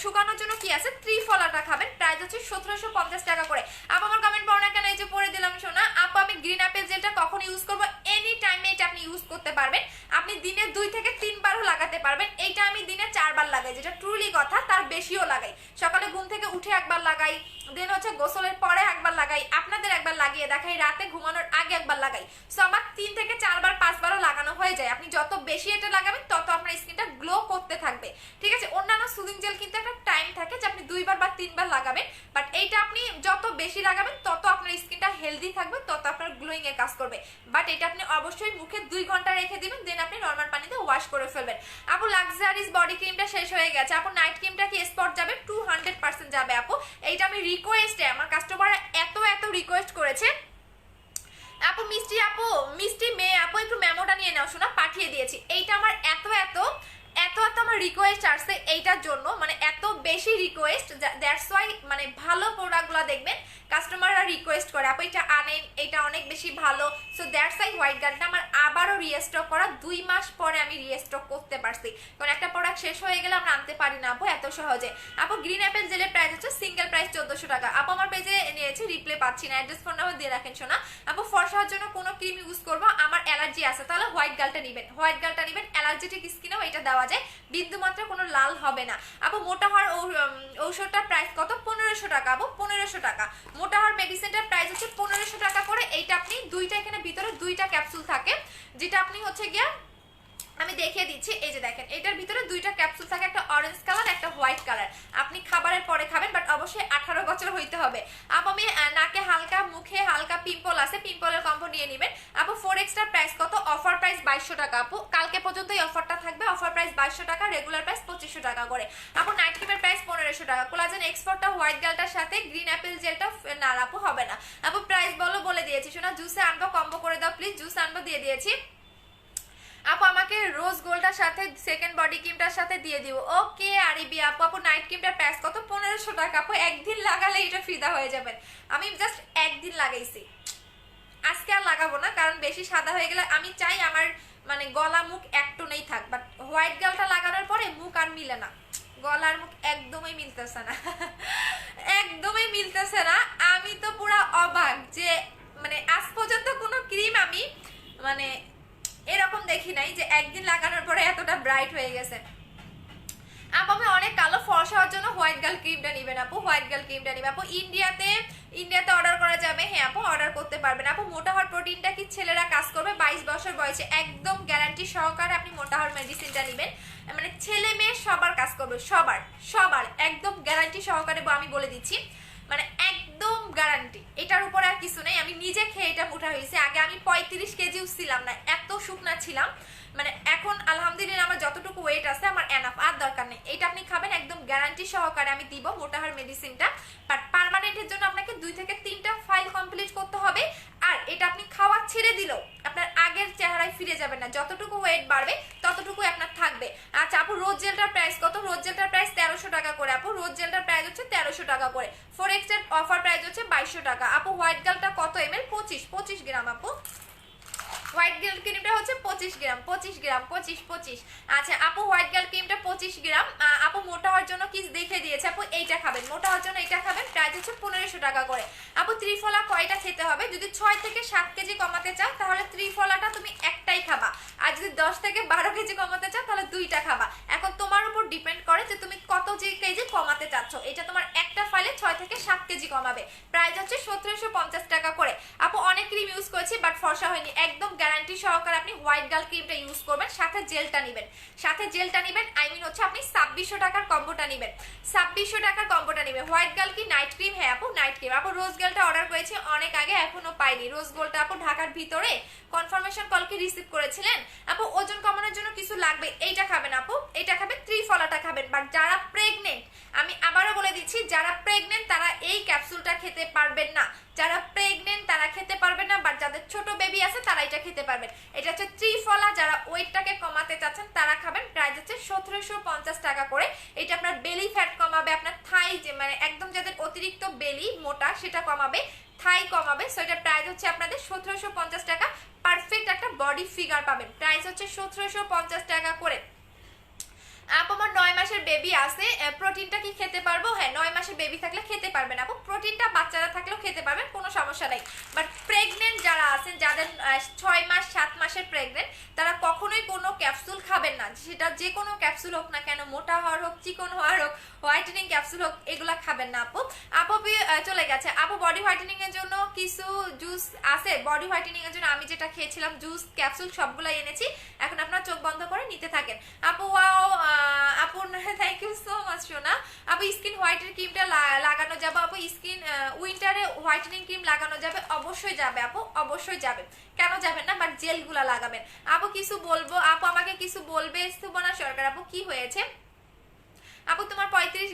শুকানোর জন্য কি আছে? ত্রিফলাটা খাবেন, প্রাইস হচ্ছে 1750 টাকা করে। আপু আমার কমেন্ট পড়ো না কেন? এই যে পড়ে দিলাম শোনা। আপু আমি গ্রিন অ্যাপেল জেলটা কখন ইউজ করবো? এনি টাইমে এটা আপনি ইউজ করতে পারবেন। আপনি দিনে 2 থেকে 3 বারও লাগাতে পারবেন। এইটা আমি দিনে 4 বার লাগাই, যেটা ট্রুলি কথা, তার বেশিও লাগাই। সকালে ঘুম থেকে উঠে একবার লাগাই, দেন হচ্ছে গোসলের পরে একবার লাগাই, আপনাদের একবার লাগিয়ে দেখাই, রাতে ঘুমানোর আগে একবার লাগাই। সো আমার 3 থেকে 4 বার 5 বারও লাগানো হয়ে যায়। আপনি যত বেশি এটা লাগাবেন তত আপনার স্কিনটা গ্লো করতে থাকবে। ঠিক আছে? অন্যান্য সুদিং জেল কিন্তু একটা টাইম থাকে যে আপনি 2 বার বা 3 বার লাগাবেন, বাট এইটা আপনি যত বেশি লাগাবেন তত আপনার স্কিনটা হেলদি থাকবে, তত আপনার গ্লোয়িং এর কাজ করবে। বাট এটা আপনি অবশ্যই মুখে 2 ঘন্টা রেখে দিবেন, দেন আপনি নরমাল পানিতে ওয়াশ করে ফেলবেন। আপু লাক্সারিস বডি ক্রিমটা শেষ হয়ে গেছে। আপু নাইট ক্রিমটা কি স্পট যাবে? 200% যাবে আপু। এইটা আমি রিকোয়েস্টে, আমার কাস্টমাররা এত রিকোয়েস্ট করেছে। আপু মিষ্টি মেয়ে আপু একটু মেমোটা নিয়ে নাও শোনা, পাঠিয়ে দিয়েছি। এইটা আমার এত আমার রিকোয়েস্ট আসছে এইটার জন্য, মানে এত বেশি রিকোয়েস্ট, দ্যাটস ওয়াই মানে ভালো প্রোডাক্টগুলো দেখবেন কাস্টমাররা রিকোয়েস্ট করে আপু এটা আনেন, এটা অনেক বেশি ভালো। সো দ্যাটস ওয়াই হোয়াইট গার্লটা আমার আবারও রিস্টক করা, 2 মাস পরে আমি রিস্টক করতে পারছি। কারণ একটা প্রোডাক্ট শেষ হয়ে গেলে আমরা আনতে পারি না আপু এত সহজে। আপু গ্রিন অ্যাপেল জেলের প্রাইস হচ্ছে সিঙ্গেল প্রাইস 1400 টাকা। আপু আমার পেজে নিয়েছি, রিপ্লে পাচ্ছি না, অ্যাড্রেস ফোন নাম্বার দিয়ে রাখেন শোনা। আপু ফর্সার জন্য কোনো ক্রিম ইউজ করবো, আমার অ্যালার্জি আছে, তাহলে হোয়াইট গার্লটা নেবেন, অ্যালার্জেটিক স্কিনেও এটা দেওয়া যায়, বিন্দু মাত্র কোনো লাল হবে না। আপু মোটা হওয়ার ঔষধটার প্রাইস কত? 1500 টাকা। আপু 1500 টাকা। মোটা হওয়ার মেডিসিনটার প্রাইস হচ্ছে 1500 টাকা করে। এইটা আপনি 2টা, এখানে ভিতরে 2টা ক্যাপসুল থাকে, যেটা আপনি হচ্ছে গিয়া আমি দেখিয়ে দিচ্ছি। এই যে দেখেন, এটার ভিতরে 2টা ক্যাপসুল থাকে, একটা অরেঞ্জ কালার, একটা হোয়াইট কালার। আপনি খাবারের পরে খাবেন, বাট অবশ্যই 18 বছর হইতে হবে। আপু আমি নাকে হালকা, মুখে হালকা পিম্পল আছে, পিম্পলের কম্বো নিয়ে নেবেন আপু। 4 এক্সট্রা প্রাইস কত? অফার প্রাইস 2200 টাকা আপু, কালকে পর্যন্ত এই অফারটা থাকবে। অফার প্রাইস 2200 টাকা, রেগুলার প্রাইস 2500 টাকা করে আপু। নাইট ক্রিমের প্রাইস 1500 টাকা। কোলাজেন এক্সপোর্টটা হোয়াইট গালটার সাথে গ্রিন অ্যাপেল জেলটা না আপু হবে না আপু। প্রাইস বলে দিয়েছি শোনা। জুসে আনবো, কম্বো করে দাও প্লিজ। জুস আনবো দিয়ে দিয়েছি আপু। আমাকে রোজ গোল্ডটার সাথে সেকেন্ড বডি ক্রিমটার সাথে দিয়ে দিব। ওকে আরিবি আপু। আপু নাইট ক্রিমটার প্রাইস কত? 1500 টাকা আপু। একদিন লাগালে এটা ফিদা হয়ে যাবেন। আমি জাস্ট একদিন লাগাইছি, আজকে আর লাগাবো না, কারণ বেশি সাদা হয়ে গেলে আমি চাই আমার মানে গলা মুখ একটুনেই থাক। বাট হোয়াইট গালটা লাগানোর পরে মুখ আর মিলে না, গলার মুখ একদমই মিলতেছে না একদমই মিলতেছে না। আমি তো পুরো অবাক যে মানে আজ পর্যন্ত কোনো ক্রিম আমি মানে এরকম দেখি নাই যে একদিন লাগানোর পরে এতটা ব্রাইট হয়ে গেছে। আপু আমি অনেক কালো, ফর্সা হওয়ার জন্য হোয়াইট গার্ল ক্রিমটা নেবেন আপু। হোয়াইট গার্ল ক্রিমটা নেবেন আপু। ইন্ডিয়াতে অর্ডার করা যাবে। হ্যাঁ আপু অর্ডার করতে পারবেন আপু। মোটা হওয়ার প্রোটিনটা কি ছেলেরা কাজ করবে? 22 বছর বয়সে একদম গ্যারান্টি সহকারে আপনি মোটা হওয়ার মেডিসিনটা নেবেন। মানে ছেলে মেয়ে সবার কাজ করবে, সবার একদম গ্যারান্টি সহকারে আমি বলে দিচ্ছি, মানে একদম গ্যারান্টি। এটার উপর আর কিছু নেই। আমি নিজে খেয়ে এটা মোটা হয়েছে। আগে আমি 35 কেজিও ছিলাম না, এত শুকনা ছিলাম। মানে এখন আলহামদুলিল্লাহ আমার যতটুকু ওয়েট আছে আমার এনাফ, আর দরকার নেই। এটা আপনি খাবেন একদম গ্যারান্টি সহকারে আমি দিব মোটা হওয়ার মেডিসিনটা। বাট পার্মানেন্টের জন্য আপনাকে 2 থেকে 3টা ফাইল কমপ্লিট করতে হবে। আর এটা আপনি খাওয়া ছেড়ে দিলেও আপনার আগের চেহারায় ফিরে যাবেন না। যতটুকু ওয়েট বাড়বে ততটুকুই আপনার থাকবে। আচ্ছা আপু রোজ জেলটার প্রাইস কত? রোজ জেলটার প্রাইস 1300 টাকা করে আপু। রোজ জেলটার প্রাইস হচ্ছে 1300 টাকা করে। 4 এক্সের অফার প্রাইস হচ্ছে 2200 টাকা আপু। হোয়াইট গালটা কত এমএল? 25 গ্রাম আপু। হোয়াইট গার্ল ক্রিমটা হচ্ছে 25 গ্রাম। আচ্ছা আপু হোয়াইট গার্ল ক্রিমটা 25 গ্রাম আপু। মোটা হওয়ার জন্য কি দেখে দিয়েছে আপু? এইটা খাবেন, মোটা হওয়ার জন্য এটা খাবেন। প্রাইস হচ্ছে 1500 টাকা করে আপু। ত্রিফলা কয়টা খেতে হবে? যদি 6 থেকে 7 কেজি কমাতে চাও তাহলে ত্রিফলাটা তুমি একটাই খাবা। আর যদি 10 থেকে 12 কেজি কমাতে চাও তাহলে 2টা খাবা। এখন তোমার উপর ডিপেন্ড করে যে তুমি কত কেজি কমাতে চাচ্ছ। এটা তোমার একটা ফাইলে 6 থেকে 7 কেজি কমাবে। প্রাইস হচ্ছে 1750 টাকা করে আপু। অনেক ক্রিম ইউজ করেছি বাট ফর্সা হয়নি। একদম গ্যারান্টি সহকারে আপনি হোয়াইট গার্ল ক্রিমটা ইউজ করবেন, সাথে জেলটা নেবেন। আই মিন হচ্ছে আপনি 2600 টাকার কম্বোটা নেবেন। 2600 টাকার কম্বোটা নেবেন। হোয়াইট গার্ল কি নাইট ক্রিম? হ্যাঁ আপু নাইট ক্রিম আপু। রোজ গার্লটা অর্ডার করেছি অনেক আগে, এখনো পাইনি। রোজ গোল্ডটা আপু ঢাকার ভিতরে কনফার্মেশন কল কি রিসিভ করেছিলেন আপু? ওজন কমানোর জন্য কিছু লাগবে, এইটা খাবেন আপু। এটা খাবেন, ত্রিফলাটা খাবেন। বাট যারা প্রেগনেন্ট, আমি আবারও বলে দিচ্ছি, যারা প্রেগনেন্ট তারা এই ক্যাপসুলটা খেতে পারবেন না। যারা প্রেগনেন্ট তারা খেতে পারবেন না, বাট যাদের ছোট বেবি আছে তারা এটা খেতে পারবেন। এটা হচ্ছে ত্রিফলা। যারা ওয়েটটাকে কমাতে চাচ্ছেন তারা খাবেন। প্রাইস হচ্ছে 1750 টাকা করে। এটা আপনার বেলি ফ্যাট কমাবে, আপনার থাই যে মানে একদম যাদের অতিরিক্ত বেলি মোটা সেটা কমাবে, থাই কমাবে। সো এটা প্রাইস হচ্ছে আপনাদের 1750 টাকা। পারফেক্ট একটা বডি ফিগার পাবেন। প্রাইস হচ্ছে 1750 টাকা করে আপু। আমার 9 মাসের বেবি আছে, প্রোটিনটা কি খেতে পারবো? হ্যাঁ 9 মাসের বেবি থাকলে খেতে পারবেন আপু। প্রোটিনটা বাচ্চারা থাকলেও খেতে পারবেন, কোনো সমস্যা নাই। বাট প্রেগনেন্ট যারা আছেন, যাদের 6 মাস 7 মাসের প্রেগনেন্ট, তারা কখনোই কোনো ক্যাপসুল খাবেন না। সেটা যে কোনো ক্যাপসুল হোক না কেন, মোটা হওয়ার হোক, চিকন হওয়ার হোক, হোয়াইটেনিং ক্যাপসুল হোক, এগুলা খাবেন না আপু। আপু চলে গেছে আপু। বডি হোয়াইটেনিং এর জন্য কিছু জুস আছে। বডি হোয়াইটেনিং এর জন্য আমি যেটা খেয়েছিলাম জুস ক্যাপসুল সবগুলো এনেছি। এখন আপনারা চোখ বন্ধ করে নিতে থাকেন আপু। ওয়াও আপু থ্যাংক ইউ সো মাচ সোনা আপু। স্কিন হোয়াইটের ক্রিমটা লাগানো যাবে আপু? স্কিন উইন্টারে হোয়াইটেনিং ক্রিম লাগানো যাবে? অবশ্যই যাবে আপু, অবশ্যই যাবে। কেন যাবেন না? বাট জেলগুলা লাগাবেন আপু। কিছু বলবো আপু, আমাকে কিছু বলবে সুবনা সরকার আপু? কি হয়েছে আপু? তোমার 35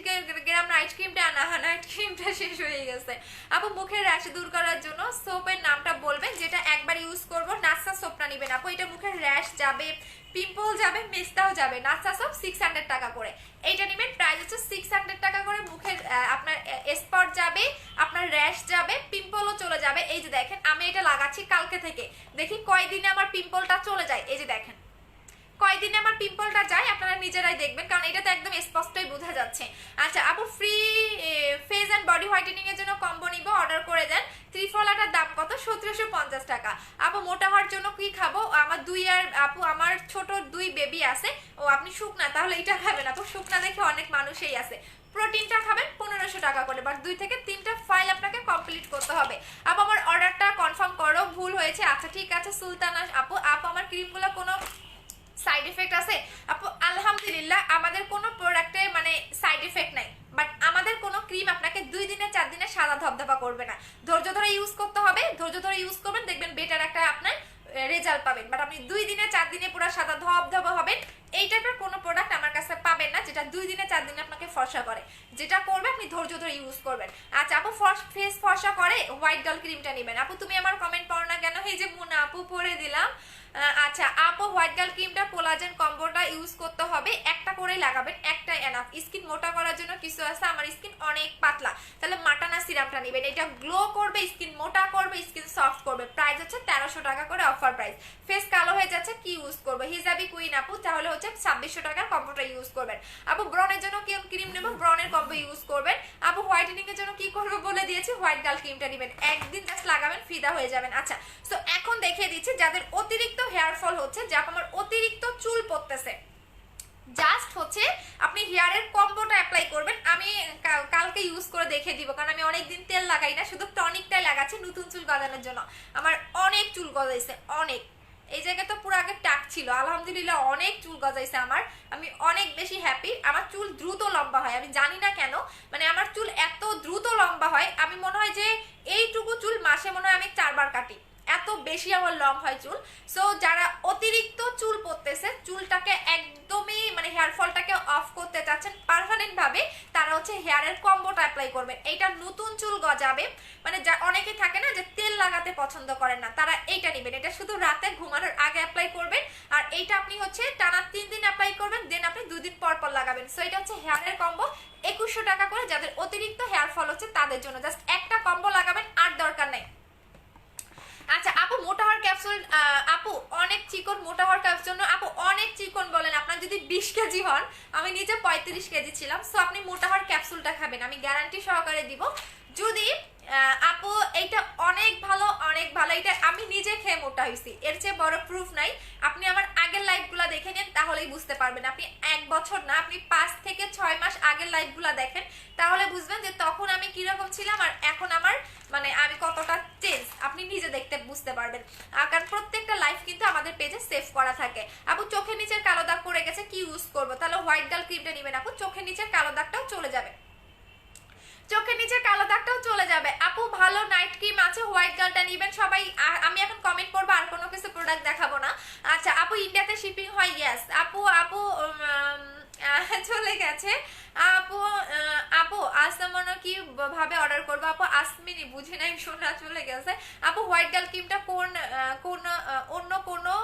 গ্রাম নাইট ক্রিমটা আনা। নাইট ক্রিমটা শেষ হয়ে গেছে আপু। মুখের র্যাশ দূর করার জন্য সোপের নামটা বলবেন, যেটা একবার ইউজ করবো। নাসা সোপটা নেবেন আপু। এটা মুখের র্যাশ যাবে, পিম্পল যাবে, মেস্তাও যাবে। নাসা সোপ 600 টাকা করে এইটা নেবেন। প্রাইস হচ্ছে 600 টাকা করে। মুখের আপনার স্পট যাবে, আপনার র্যাশ যাবে, পিম্পলও চলে যাবে। এই যে দেখেন আমি এটা লাগাচ্ছি কালকে থেকে, দেখি কয়দিনে আমার পিম্পলটা চলে যায়। এই যে দেখেন কয়দিনে আমার পিম্পলটা যায়, আপনারা নিজেরাই দেখবেন, কারণ এটা তো একদম স্পষ্টই বোঝা যাচ্ছে। আচ্ছা আপু free face and body whitening এর জন্য কম্বো নিব, অর্ডার করে দেন। ত্রিফলাটার দাম কত? 1750 টাকা আপু। মোটা হওয়ার জন্য কি খাবো? আমার আপু আমার ছোট 2 বেবি আছে। ও আপনি শুকনা, তাহলে এটা খাবেন আপু। শুকনা দেখে অনেক মানুষই আছে। প্রোটিনটা খাবেন 1500 টাকা করে। বাট 2 থেকে 3টা ফাইল আপনাকে কমপ্লিট করতে হবে আপু। আমার অর্ডারটা কনফার্ম করো, ভুল হয়েছে। আচ্ছা ঠিক আছে সুলতানা আপু। আমার ক্রিমগুলো কোনো সাইড এফেক্ট আছে আপু? আলহামদুলিল্লাহ আমাদের কোনো প্রোডাক্টে মানে সাইড এফেক্ট নাই। বাট আমাদের কোনো ক্রিম আপনাকে 2 দিনে 4 দিনে সাদা ধবধবা করবে না। ধৈর্য ধরে ইউজ করতে হবে, ধৈর্য ধরে টাকায় আপনার রেজাল্ট পাবেন, বাট আপনি 2 দিনে 4 দিনে পুরো সাদা ধবধবে হবেন এই টাইপের কোনো প্রোডাক্ট আমার কাছে পাবেন না যেটা 2 দিনে 4 দিনে আপনাকে ফর্সা করে। যেটা করবে আপনি ধৈর্য ধরে ইউজ করবেন। আচ্ছা আপু ফেস ফর্সা করে হোয়াইট গার্ল ক্রিমটা নেবেন। আপু তুমি আমার কমেন্ট পড়ো না কেন? এই যে মুনা আপু পড়ে দিলাম। আচ্ছা আপু হোয়াইট গার্ল ক্রিমটা কোলাজেন কম্বোটা ইউজ করতে হবে, একটা করেই লাগাবেন, একটাই এনাফ। স্কিন মোটা করার জন্য কিছু আছে, আমার স্কিন অনেক পাতলা, তাহলে মাটানা সিরামটা নেবেন। এটা গ্লো করবে, স্কিন মোটা করবে, স্কিন সফট করবে। প্রাইস হচ্ছে 1300 টাকা করে অফার প্রাইস। ফেস কালো হয়ে যাচ্ছে কি ইউজ করবে? হিজাবি কুইন আপু তাহলে হচ্ছে 2600 টাকার কম্বোটা ইউজ করবেন। আপু ব্রনের জন্য কি ক্রিম নেব? ব্রনের কম্বো ইউজ করবেন। আপু হোয়াইটেনিং এর জন্য কি করবে বলে দিয়েছি, হোয়াইট গার্ল ক্রিমটা নেবেন, একদিন জাস্ট লাগাবেন ফিদা হয়ে যাবেন। আচ্ছা সো এখন দেখিয়ে দিচ্ছি যাদের অতিরিক্ত হেয়ার ফল হচ্ছে, যা আমার অতিরিক্ত চুল পড়তেছে, জাস্ট হচ্ছে আপনি হেয়ারের কম্বোটা অ্যাপ্লাই করবেন। আমি কালকে ইউজ করে দেখে দিব, কারণ আমি অনেকদিন তেল লাগাই না, শুধু টনিকটাই লাগাচ্ছি নতুন চুল গজানোর জন্য। আমার অনেক চুল গজাইছে, অনেক। এই জায়গায় তো পুরো আগে টাক ছিল, আলহামদুলিল্লাহ অনেক চুল গজাইছে আমার। আমি অনেক বেশি হ্যাপি। আমার চুল দ্রুত লম্বা হয়, আমি জানি না কেন, মানে আমার চুল এত দ্রুত লম্বা হয়, আমি মনে হয় যে এইটুকু চুল মাসে মনে হয় আমি 4 বার কাটি, এত বেশি আমার লং হয় চুল। সো যারা অতিরিক্ত চুল পড়তেছে, চুলটাকে একদমই মানে হেয়ার ফলটাকে অফ করতে চাচ্ছেন পার্মানেন্ট ভাবে, তারা হচ্ছে হেয়ারের কম্বোটা অ্যাপ্লাই করবেন। এইটা নতুন চুল গজাবে, মানে যা অনেকে থাকে না যে তেল লাগাতে পছন্দ করেন না, তারা এইটা নেবেন। এটা শুধু রাতে ঘুমানোর আগে অ্যাপ্লাই করবেন, আর এইটা আপনি হচ্ছে টানা 3 দিন অ্যাপ্লাই করবেন, দেন আপনি 2 দিন পর পর লাগাবেন। সো এটা হচ্ছে হেয়ারের কম্বো 2100 টাকা করে। যাদের অতিরিক্ত হেয়ার ফল হচ্ছে তাদের জন্য জাস্ট একটা কম্বো লাগাবেন, আর দরকার নাই। আচ্ছা আপু মোটা হওয়ার ক্যাপসুল, আপু অনেক চিকন, মোটা হওয়ার ক্যাপসুল আপু অনেক চিকন বলেন, আপনার যদি 20 কেজি হন, আমি নিজে 35 কেজি ছিলাম, সো আপনি মোটা হওয়ার ক্যাপসুলটা খাবেন, আমি গ্যারান্টি সহকারে দিব। যদি আপু এইটা অনেক ভালো, অনেক ভালো, এটা আমি নিজে খেয়ে মোটা হয়েছি, এর চেয়ে বড় প্রুফ নাই। আপনি আমার আগের লাইভগুলো দেখে নেন, তাহলেই বুঝতে পারবেন। আপনি 1 বছর না, আপনি 5 থেকে 6 মাস আগের লাইভগুলো দেখেন, তাহলে বুঝবেন যে তখন আমি কিরকম ছিলাম আর এখন আমার মানে আমি কতটা চেঞ্জ, আপনি নিজে দেখতে বুঝতে পারবেন। কারণ প্রত্যেকটা লাইভ কিন্তু আমাদের পেজে সেভ করা থাকে। আপু চোখের নিচের কালো দাগ পড়ে গেছে, কি ইউজ করবো? তাহলে হোয়াইট গার্ল ক্রিমটা নেবেন আপু, চোখের নিচের কালো দাগটাও চলে যাবে, চোখের নিচের কালো দাগটাও চলে যাবে। আপু ভালো নাইট ক্রিম আছে, হোয়াইট গার্লটা নেবেন সবাই। আমি এখন কমেন্ট করবো, আর কোনো কিছু প্রোডাক্ট দেখাবো না। আচ্ছা আপু ইন্ডিয়াতে শিপিং হয়? ইয়েস আপু। আপু চলে গেছে আপু। আপু আসমানো কি ভাবে অর্ডার করবো? আপু আসমিনি বুঝে নাই, শোনা চলে গেছে। আপু হোয়াইট গার্ল ক্রিমটা কোন কোন অন্য কোনো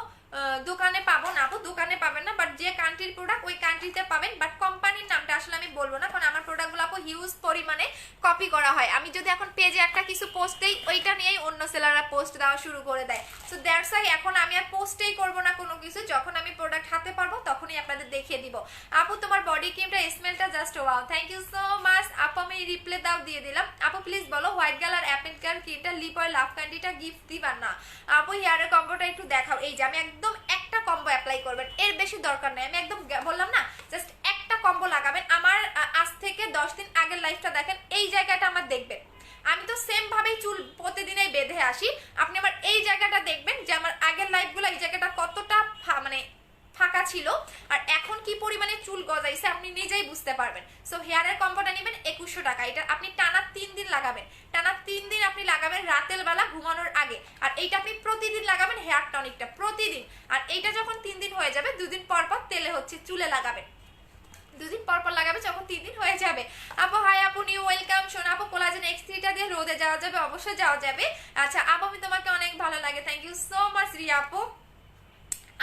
দোকানে পাবো না? আপু দোকানে পাবেন না, বাট যে কান্ট্রির প্রোডাক্ট ওই কান্ট্রিতে পাবেন, বাট কোম্পানির নামটা আসলে আমি বলবো না, কারণ আমার প্রোডাক্টগুলো আপু হিউজ পরিমাণে কপি করা হয়। আমি যদি এখন পেজে একটা কিছু পোস্ট দেই, ওইটা নিয়েই অন্য সেলাররা পোস্ট দেওয়া শুরু করে দেয়। সো দ্যাটস ওয়াই এখন আমি আর পোস্টেই করবো না কোনো কিছু, যখন আমি প্রোডাক্ট হাতে পারবো তখনই আপনাদের দেখিয়ে দিব। আপু তোমার বডি ক্রিমটা স্মেলটা just wow, thank you so much আপু। আমি রিপ্লে দাও দিয়ে দিলাম। আপু প্লিজ বলো হোয়াইট গার্ল আর অ্যাপেল কেয়ার ক্রিমটা লিপ অয়েল লাভ ক্যান্ডিটা গিফট দিবা না? আপু হেয়ারের কম্বোটা একটু দেখাও। এই যে আমি একদম একটা কম্বো অ্যাপ্লাই করবেন, এর বেশি দরকার নেই। আমি একদম বললাম না, জাস্ট একটা কম্বো লাগাবেন। আমার আজ থেকে 10 দিন আগের লাইফটা দেখেন, এই জায়গাটা আমার দেখবেন, আমি তো সেম ভাবেই চুল প্রতিদিনই বেঁধে আসি। আপনি আমার এই জায়গাটা দেখবেন যে আমার আগের লাইফগুলো এই জায়গাটা কতটা মানে ফাঁকা ছিল, আর এখন কি পরিমাণে চুল গজাইছে আপনি নিজেই বুঝতে পারবেন। সো হেয়ারের কম্বোটা নেবেন 2100 টাকা। এটা আপনি টানা 3 দিন লাগাবেন, টানা 3 দিন আপনি লাগাবেন রাতের বেলা ঘুমানোর আগে। আর এইটা আপনি প্রতিদিন লাগাবেন, হেয়ার টনিকটা প্রতিদিন। আর এইটা যখন 3 দিন হয়ে যাবে, 2 দিন পর পর তেলে হচ্ছে চুলে লাগাবেন, 2 দিন পর পর লাগাবে, যখন 3 দিন হয়ে যাবে। আপু হাই আপু, নিউ ওয়েলকাম। শোনো আপু কোলাজেন X3টা দিয়ে রোদে যাওয়া যাবে? অবশ্যই যাওয়া যাবে। আচ্ছা আপু আমি তোমাকে অনেক ভালো লাগে, thank you so much Riya আপু।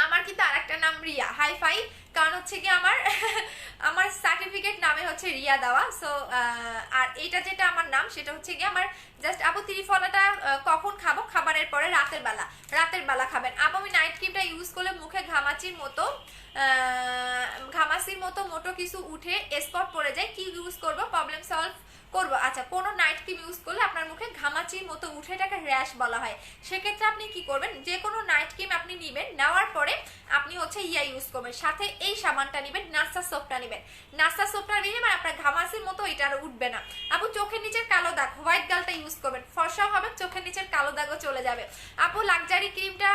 আমার কিন্তু আরেকটা নাম রিয়া, হাই ফাই, কারণ হচ্ছে কি আমার আমার সার্টিফিকেট নামে হচ্ছে রিয়া দেওয়া। সো আর এটা যেটা আমার নাম সেটা হচ্ছে কি আমার জাস্ট। আপু ত্রিফলাটা কখন খাবো? খাবারের পরে, রাতের বেলা, রাতের বেলা খাবেন। আপু আমি নাইট ক্রিমটা ইউজ করলে মুখে ঘামাচির মতো মোটো কিছু উঠে স্পট পড়ে যায়, কি ইউজ করব? প্রবলেম সলভ করবো। আচ্ছা কোনো নাইট ক্রিম ইউজ করলে আপনার মুখে ঘামাচির মতো উঠে, এটাকে র্যাশ বলা হয়। সেক্ষেত্রে আপনি কি করবেন, যে কোনো নাইট ক্রিম আপনি নেবেন, নেওয়ার পরে আপনি হচ্ছে ইউজ করবেন, সাথে এই সাবানটা নেবেন, নাসা সোপটা নেবেন। নাসা সোপটা নিলে মানে আপনার ঘামাচির মতো এটা আর উঠবে না। আপু চোখের নিচের কালো দাগ, হোয়াইট গার্লটা ইউজ করবেন, ফর্সাও হবে, চোখের নিচের কালো দাগও চলে যাবে। আপু লাক্সারি ক্রিমটা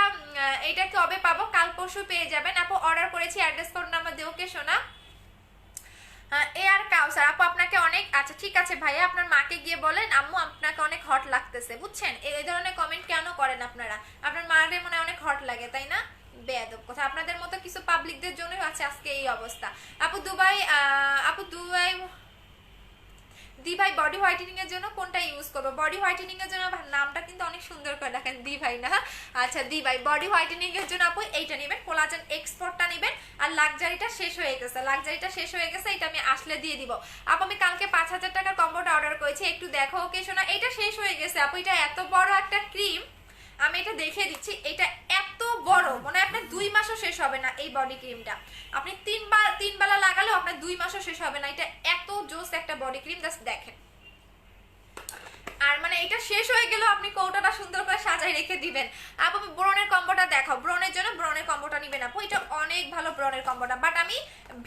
এটা কবে পাবো? কাল পরশু পেয়ে যাবেন। আপু অর্ডার করেছি, অ্যাড্রেস কোড নাম্বার দেও কে শোনা। এয়ার কাউসার আপু আপনাকে অনেক, আচ্ছা ঠিক আছে ভাইয়া, আপনার মাকে গিয়ে বলেন আম্মু আপনাকে অনেক হট লাগতেছে, বুঝছেন? এই ধরনের কমেন্ট কেন করেন আপনারা? আপনার মায়ের মনে হয় অনেক হট লাগে, তাই না? বেয়াদব কথা। আপনাদের মতো কিছু পাবলিকদের জন্যই আছে আজকে এই অবস্থা। আপু দুবাই, আপু দুবাই দি ভাই বডি হোয়াইটেনিং এর জন্য কোনটা ইউজ করবো? বডি হোয়াইটেনিং এর জন্য নামটা কিন্তু অনেক সুন্দর করে রাখেন, দি ভাই না? আচ্ছা দি ভাই বডি হোয়াইটেনিং এর জন্য আপু এইটা নেবেন, কোলাজেন এক্সপোর্টটা নেবেন। আর লাক্সারিটা শেষ হয়ে গেছে, লাক্সারিটা শেষ হয়ে গেছে, এটা আমি আসলে দিয়ে দিব। আপু আমি কালকে 5,000 টাকার কম্বোটা অর্ডার করেছি, একটু দেখো ওকে শোনা। এটা শেষ হয়ে গেছে আপু, এটা এত বড় একটা ক্রিম, আমি এটা দেখিয়ে দিচ্ছি। এটা এত বড়, মনে হয় আপনার 2 মাসও শেষ হবে না এই বডি ক্রিমটা। আপনি 3 বেলা লাগালেও আপনার 2 মাসও শেষ হবে না। এটা এত জোস একটা বডি ক্রিম, জাস্ট দেখেন। আর মানে এটা শেষ হয়ে গেল, আপনি কৌটাটা সুন্দর করে সাজাই রেখে দিবেন। আপু ব্রনের কম্বোটা দেখাও, ব্রনের জন্য ব্রনের কম্বোটা নিবেন আপু, এটা অনেক ভালো ব্রনের কম্বোটা। বাট আমি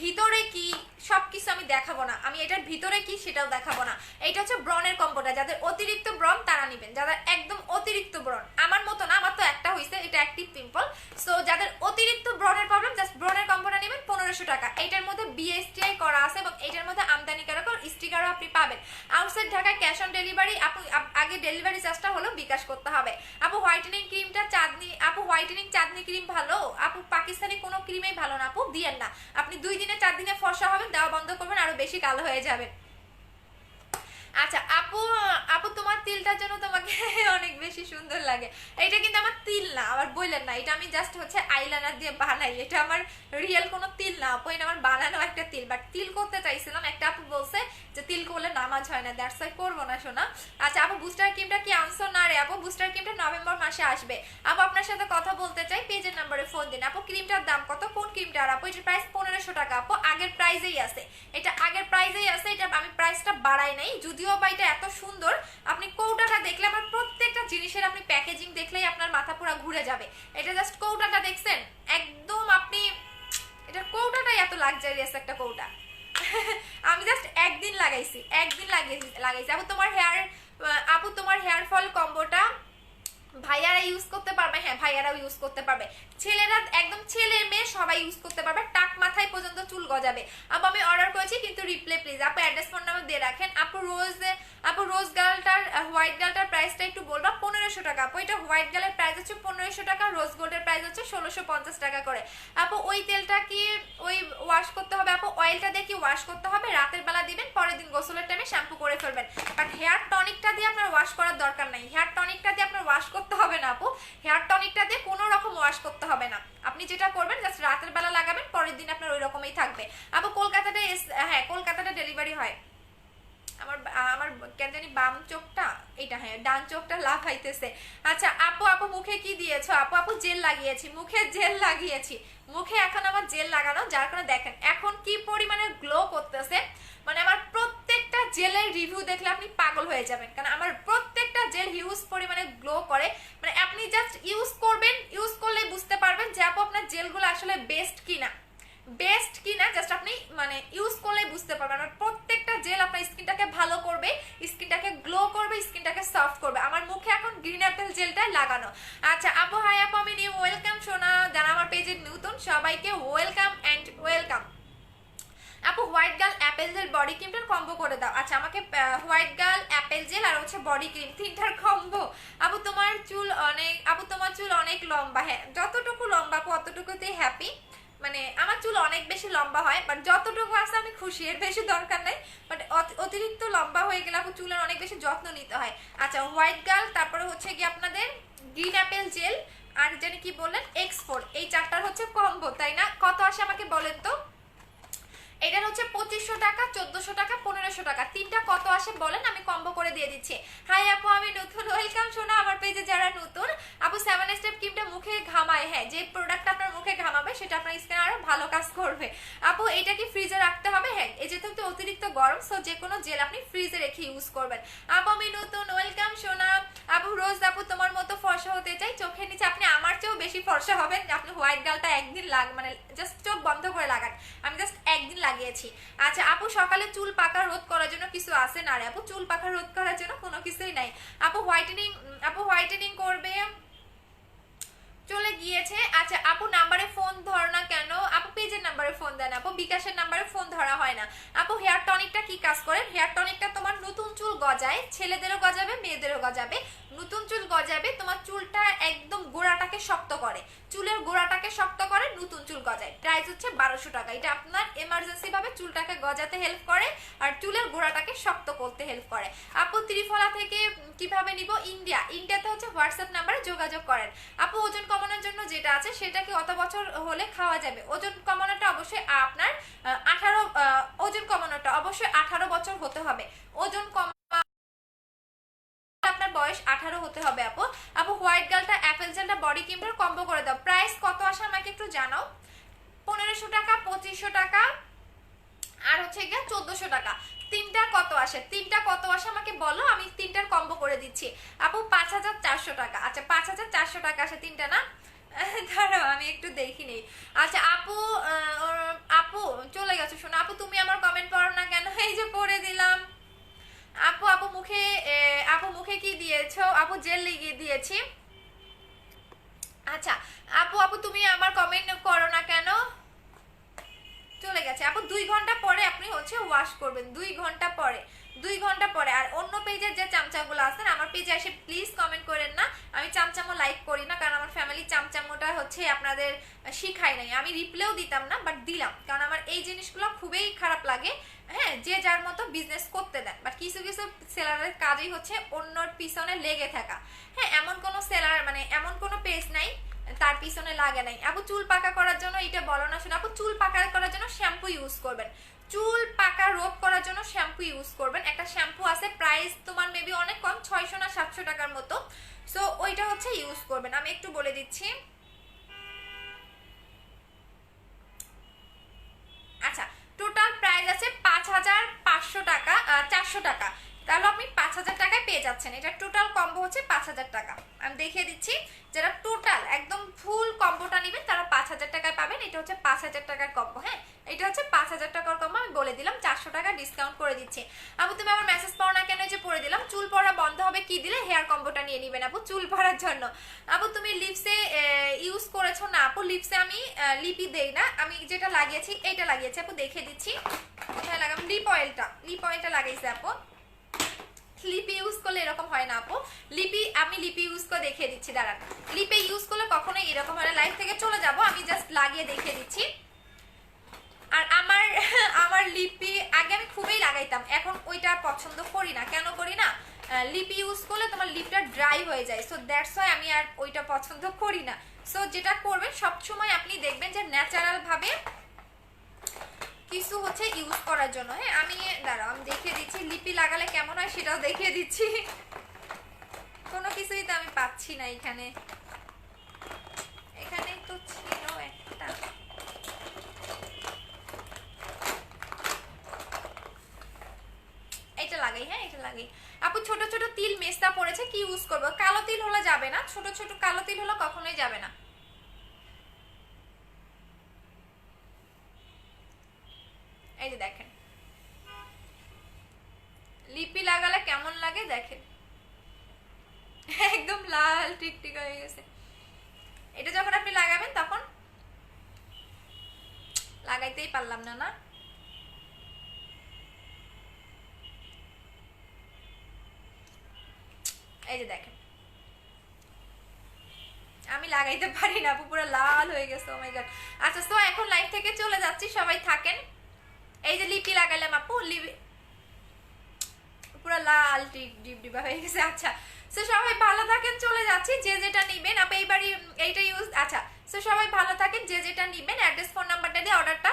ভিতরে কি সবকিছু আমি দেখাবো না, আমি এটার ভিতরে কি সেটাও দেখাবো না। এটা হচ্ছে ব্রনের কম্বোটা, যাদের অতিরিক্ত ব্রণ তারা নিবেন, যাদের একদম অতিরিক্ত ব্রণ, আমার মতো না, আমার তো একটা হয়েছে, এটা অ্যাক্টিভ পিম্পল। সো যাদের অতিরিক্ত ব্রণের প্রবলেম, জাস্ট ব্রনের কম্বোটা নেবেন 1500 টাকা। এইটার মধ্যে বিএসটিআই করা আছে এবং এইটার মধ্যে আমদানিকারক স্টিকারও আপনি পাবেন। আউটসাইড ঢাকায় ক্যাশ অন ডেলিভারি, আপু আগে ডেলিভারি চার্জটা হলো বিকাশ করতে হবে। আপু হোয়াইটেনিং ক্রিমটা চাঁদনি, আপু হোয়াইটেনিং চাঁদনি ক্রিম ভালো আপু, পাকিস্তানি কোনো ক্রিমই ভালো না আপু, দিয়েন না। আপনি 2 দিনে 4 দিনে ফর্সা হবেন, দেওয়া বন্ধ করবেন, আরো বেশি কালো হয়ে যাবে। আচ্ছা আপু, আপু তোমার তিলটার জন্য তোমাকে অনেক বেশি সুন্দর লাগে। এটা কিন্তু আমার তিল না, আবার বললেন না, এটা আমি জাস্ট হচ্ছে আইলাইনার দিয়ে বানাই, এটা আমার রিয়েল কোনো তিল না আপু, এটা আমার বানানো একটা তিল। বাট তিল করতে চাইছিলাম, একটা আপু বলছে যে তিল করলে নামাজ হয় না, দ্যাটস ওয়াই করবো না শোনা। আচ্ছা আপু বুস্টার ক্রিমটা কি আনছো? না রে আপু, বুস্টার ক্রিমটা নভেম্বর মাসে আসবে। আপু আপনার সাথে কথা বলতে চাই, পেজের নাম্বারে ফোন দিন। আপু ক্রিমটার দাম কত? কোন ক্রিমটা? আর আপু এটার প্রাইস 1500 টাকা আপু, আগের প্রাইজেই আছে, এটা আগের প্রাইজেই আছে, এটা আমি প্রাইসটা বাড়াই নাই। যদিও বা এটা এত সুন্দর, আপনি কৌটাটা দেখলে আমার প্রত্যেকটা জিনিসের আপনি প্যাকেজিং দেখলেই আপনার মাথা পুরো ঘুরে যাবে। এটা জাস্ট কৌটাটা দেখছেন, একদম আপনি এটার কৌটাটাই এত লাক্সারিয়াস একটা কৌটা। আমি জাস্ট একদিন লাগাইছি, একদিন লাগাইছি। আপু তোমার হেয়ার, আপু তোমার হেয়ার ফল কম্বোটা ভাইয়ারা ইউজ করতে পারবে? হ্যাঁ ভাইয়ারাও ইউজ করতে পারবে, ছেলেরা একদম ছেলে মেয়ে সবাই ইউজ করতে পারবে, টাক মাথায় পর্যন্ত চুল গজাবে। আপু আমি অর্ডার করেছি কিন্তু রিপ্লে প্লিজ। আপু অ্যাড্রেস ফোন নাম্বার দিয়ে রাখেন। আপু রোজ গার্লটার হোয়াইট গার্লটার প্রাইসটা একটু বলবা। 1500 টাকা আপু, এটা হোয়াইট গার্লের প্রাইস হচ্ছে 1500 টাকা, রোজ গোল্ডের প্রাইস হচ্ছে 1650 টাকা করে। আপু ওই তেলটা কি ওই ওয়াশ করতে হবে? আপু অয়েলটা দিয়ে কি ওয়াশ করতে হবে? রাতের বেলা দিবেন, পরের দিন গোসলের টাইমে শ্যাম্পু করে ফেলবেন। বাট হেয়ার টনিকটা দিয়ে আপনার ওয়াশ করার দরকার নাই, হেয়ার টনিকটা দিয়ে আপনার ওয়াশ করতে হবে না আপু, হেয়ার টনিকটা দিয়ে কোনো রকম ওয়াশ করতে হবে না। আপনি যেটা করবেন জাস্ট রাতের বেলা লাগাবেন, পরের দিন আপনার ওই রকমই থাকবে। আপু কলকাতাতে, হ্যাঁ কলকাতাতে ডেলিভারি হয়। আমার আমার কেন জানি বাম চোখটা, এটা হ্যাঁ ডান চোখটা লাফাইতেছে। আচ্ছা আপু, আপু মুখে কি দিয়েছো? আপু আপু জেল লাগিয়েছি, মুখে জেল লাগিয়েছি, মুখে এখন আমার জেল লাগানো, যার কারণে দেখেন এখন কি পরিমাণে গ্লো করতেছে। মানে আমার প্রত্যেকটা জেলের রিভিউ দেখলে আপনি পাগল হয়ে যাবেন, কারণ আমার প্রত্যেকটা জেল হিউজ পরিমাণে গ্লো করে। মানে আপনি জাস্ট ইউজ করবেন, ইউজ করলেই বুঝতে পারবেন যে আপু আপনার জেলগুলো আসলে বেস্ট কিনা, বেস্ট কিনা জাস্ট আপনি মানে ইউজ করলেই বুঝতে পারবেন। আর প্রত্যেকটা জেল আপনার স্কিনটাকে ভালো করবে, স্কিনটাকে গ্লো করবে, স্কিনটাকে সফট করবে। আমার মুখে এখন গ্রিন অ্যাপেল জেলটা লাগানো। আচ্ছা আপু হাই আপু, আমি নিউ ওয়েলকাম শোনা, যারা আমার পেজে নতুন সবাইকে ওয়েলকাম অ্যান্ড ওয়েলকাম। আপু White Girl apple gel body ক্রিমটার কম্বো করে দাও। আচ্ছা আমাকে হোয়াইট গার্ল অ্যাপেল জেল আর হচ্ছে বডি ক্রিম তিনটার কম্বো। আপু তোমার চুল অনেক, আপু তোমার চুল অনেক লম্বা, হ্যাঁ যতটুকু লম্বা আপু অতটুকুতেই হ্যাপি। মানে আমার চুল অনেক বেশি লম্বা হয়, বাট যতটুকু আছে আমি খুশি, এর বেশি দরকার নাই। বাট অতিরিক্ত লম্বা হয়ে গেলে আপু চুলের অনেক বেশি যত্ন নিতে হয়। আচ্ছা হোয়াইট গার্ল, তারপরে হচ্ছে কি আপনাদের গ্রিন অ্যাপেল জেল, আর জানি কি বললেন X4, এই চারটার হচ্ছে কম্বো, তাই না? কত আসে আমাকে বলেন তো? এটার হচ্ছে 2500 টাকা, 1400 টাকা, 1500 টাকা, তিনটা কত আসে বলেন, আমি কম্বো করে দিয়ে দিচ্ছি। হাই আপু আমি নতুন, ওয়েলকাম শোনা আমার পেজে যারা নতুন। আপু 7 স্টেপ ক্রিমটা মুখে ঘামায়, হ্যাঁ যে প্রোডাক্ট আপনার মুখে ঘামাবে সেটা আপনার স্কিনে আরো ভালো কাজ করবে। আপু এটা কি ফ্রিজে রাখতে হবে? হ্যাঁ এই যেহেতু অতিরিক্ত গরম, সো যে কোনো জেল আপনি ফ্রিজে রেখে ইউজ করবেন। আপু আমি নতুন, ওয়েলকাম শোনা। আপু রোজ আপু তোমার মতো ফর্সা হতে চাই, চোখের নিচে আপনি আমার চেয়েও বেশি ফর্সা হবেন। আপনি হোয়াইট গার্লটা একদিন মানে জাস্ট চোখ বন্ধ করে লাগান, আমি জাস্ট একদিন লাগিয়েছি। আচ্ছা আপু সকালে চুল পাকা রোধ করার জন্য কিছু আছে? না রে আপু চুল পাকা রোধ করার জন্য কোনো কিছুই নাই। আপু হোয়াইটেনিং, আপু হোয়াইটেনিং করবে চলে গিয়েছে। আচ্ছা আপু নাম্বারে ফোন ধরো না কেন? আপু পেজের নাম্বারে ফোন দেন আপু, বিকাশের নাম্বারে ফোন ধরা হয় না আপু। হেয়ার টনিকটা কি কাজ করে? হেয়ার টনিকটা তোমার নতুন চুল গজায়, ছেলেদেরও গজাবে মেয়েদেরও গজাবে। নতুন চুল গজাবে, তোমার চুলটা একদম গোড়াটাকে শক্ত করে, চুলের গোড়াটাকে শক্ত করে, নতুন চুল গজায়। প্রাইস হচ্ছে 1200 টাকা। এটা আপনার এমার্জেন্সি ভাবে চুলটাকে গজাতে হেল্প করে আর চুলের গোড়াটাকে শক্ত করতে হেল্প করে। আপু ত্রিফলা থেকে কিভাবে নিব? ইন্ডিয়াতে হচ্ছে হোয়াটসঅ্যাপ নাম্বারে যোগাযোগ করেন আপু। ওজন কমানোর জন্য যেটা আছে সেটা কি অত বছর হলে খাওয়া যাবে? ওজন কমানোটা অবশ্যই আপনার 18, ওজন কমানোটা অবশ্যই 18 বছর হতে হবে। ওজন আপনার বয়স 18 হতে হবে আপু। আপু হোয়াইট গার্লটা অ্যাপেল জেলটা বডি ক্রিমটার কম্বো করে দাও। প্রাইস কত আসে আমাকে একটু জানাও। 1500 টাকা, 2500 টাকা আর হচ্ছে গিয়ে 1400 টাকা। তিনটা কত আসে? তিনটা কত আসে আমাকে বলো, আমি তিনটার কম্বো করে দিচ্ছি আপু। 5400 টাকা। আচ্ছা 5400 টাকা আসে তিনটা না? দাঁড়াও আমি একটু দেখি নেই। আচ্ছা আপু আপু চলে গেছো শোনো। আপু তুমি আমার কমেন্ট পড়ো না কেন? এই যে পড়ে দিলাম আপু। আপু মুখে কি দিয়েছো? আপু জেল লাগিয়ে দিয়েছি। আচ্ছা আপু তুমি আমার কমেন্ট করো না কেন? চলে গেছে আপু। 2 ঘন্টা পরে আপনি হচ্ছে ওয়াশ করবেন, 2 ঘন্টা পরে, 2 ঘন্টা পরে। আর অন্য পেজের যে চামচাগুলো আছেন আমার পেজে এসে প্লিজ কমেন্ট করেন না। আমি চামচামো লাইক করি না, কারণ আমার ফ্যামিলি চামচামোটা হচ্ছে আপনাদের শিখাই নাই। আমি রিপ্লেও দিতাম না, বাট দিলাম, কারণ আমার এই জিনিসগুলো খুবই খারাপ লাগে। হ্যাঁ, যে যার মতো বিজনেস করতে দেন, বাট কিছু কিছু সেলারের কাজই হচ্ছে অন্যর পিছনে লেগে থাকা। হ্যাঁ, এমন কোনো সেলার মানে এমন কোনো পেজ নাই তার পিছনে লাগে নাই। আপু চুল পাকা করার জন্য এটা বলো না শোনো। আপু চুল পাকা করার জন্য শ্যাম্পু ইউজ করবেন, চুল পাকা রোধ করার জন্য শ্যাম্পু ইউজ করবেন। একটা শ্যাম্পু আছে, প্রাইস তোমার মেবি অনেক কম, 600 না 700 টাকার মতো। সো ওইটা হচ্ছে ইউজ করবেন। আমি একটু বলে দিচ্ছি। আচ্ছা টোটাল প্রাইস আছে 5500 টাকা, 400 টাকা। তাহলে আপনি 5000 টাকায় পেয়ে যাচ্ছেন। এটা টোটাল কম্বো হচ্ছে 5000 টাকা। আমি দেখিয়ে দিচ্ছি, যারা টোটাল একদম ফুল কম্বোটা নেবেন তারা 5000 টাকায় পাবেন। এটা হচ্ছে 5000 টাকার কম্বো। হ্যাঁ, এটা হচ্ছে 5000 টাকার কম্বো। আমি বলে দিলাম 400 টাকা ডিসকাউন্ট করে দিচ্ছি। আপু তুমি আমার মেসেজ পড়ো না কেন? যে পড়ে দিলাম। চুল পড়া বন্ধ হবে কি দিলে? হেয়ার কম্বোটা নিয়ে নেবেন আপু চুল পড়ার জন্য। আপু তুমি লিপসে ইউজ করেছো না? আপু লিপসে আমি লিপি দেই না, আমি যেটা লাগিয়েছি এটা লাগিয়েছি আপু, দেখিয়ে দিচ্ছি কোথায় লাগাম। লিপ অয়েলটা লাগাইছে আপু। লিপি ইউজ করলে এরকম হয় না আপু। আমি লিপি ইউজ করে দেখিয়ে দিচ্ছি, দাঁড়ান। লিপে ইউজ করলে কখনোই এরকম হয় না। লাইফ থেকে চলে যাব, আমি জাস্ট লাগিয়ে দেখিয়ে দিচ্ছি। আর আমার লিপি আগে আমি খুবই লাগাইতাম, এখন ওইটা পছন্দ করি না। কেন করি না? লিপি ইউজ করলে তোমার লিপটা ড্রাই হয়ে যায়, সো দ্যাটস ওয়াই আমি আর ওইটা পছন্দ করি না। সো যেটা করবেন সবসময় আপনি দেখবেন যে ন্যাচারাল ভাবে কিছু হচ্ছে ইউজ করার জন্য। হ্যাঁ, আমি দাঁড়াও আমি দেখিয়ে দিচ্ছি লিপি লাগালে কেমন হয় সেটাও দেখিয়ে দিচ্ছি। কোনো কিছুই তো আমি পাচ্ছি না এখানে তো ছিল একটা। এটা লাগাই, হ্যাঁ এটা লাগাই আপু। ছোট ছোট তিল মেস্তা পড়েছে, কি ইউজ করবো? কালো তিল হলে যাবে না, ছোট ছোট কালো তিল হলে কখনোই যাবে না। এই যে দেখেন লিপি লাগালে কেমন লাগে দেখেন, একদম লাল টিকটিক হয়ে গেছে। এটা যখন আপনি লাগাবেন তখন লাগাইতেই পারলাম না। এই যে দেখেন আমি লাগাইতে পারি না আপু, পুরো লাল হয়ে গেছে। ও মাই গড। আচ্ছা তো এখন লাইভ থেকে চলে যাচ্ছি, সবাই থাকেন। এই যে লিপি লাগাইলাম আপু, লিপি পুরো লাল ডিবা হয়ে গেছে। আচ্ছা সো সবাই ভালো থাকেন, চলে যাচ্ছি। যে যেটা নিবেন আপু এইবারই এইটা ইউজ। আচ্ছা সো সবাই ভালো থাকেন, যে যেটা নিবেন অ্যাড্রেস ফোন নাম্বারটা দিয়ে অর্ডারটা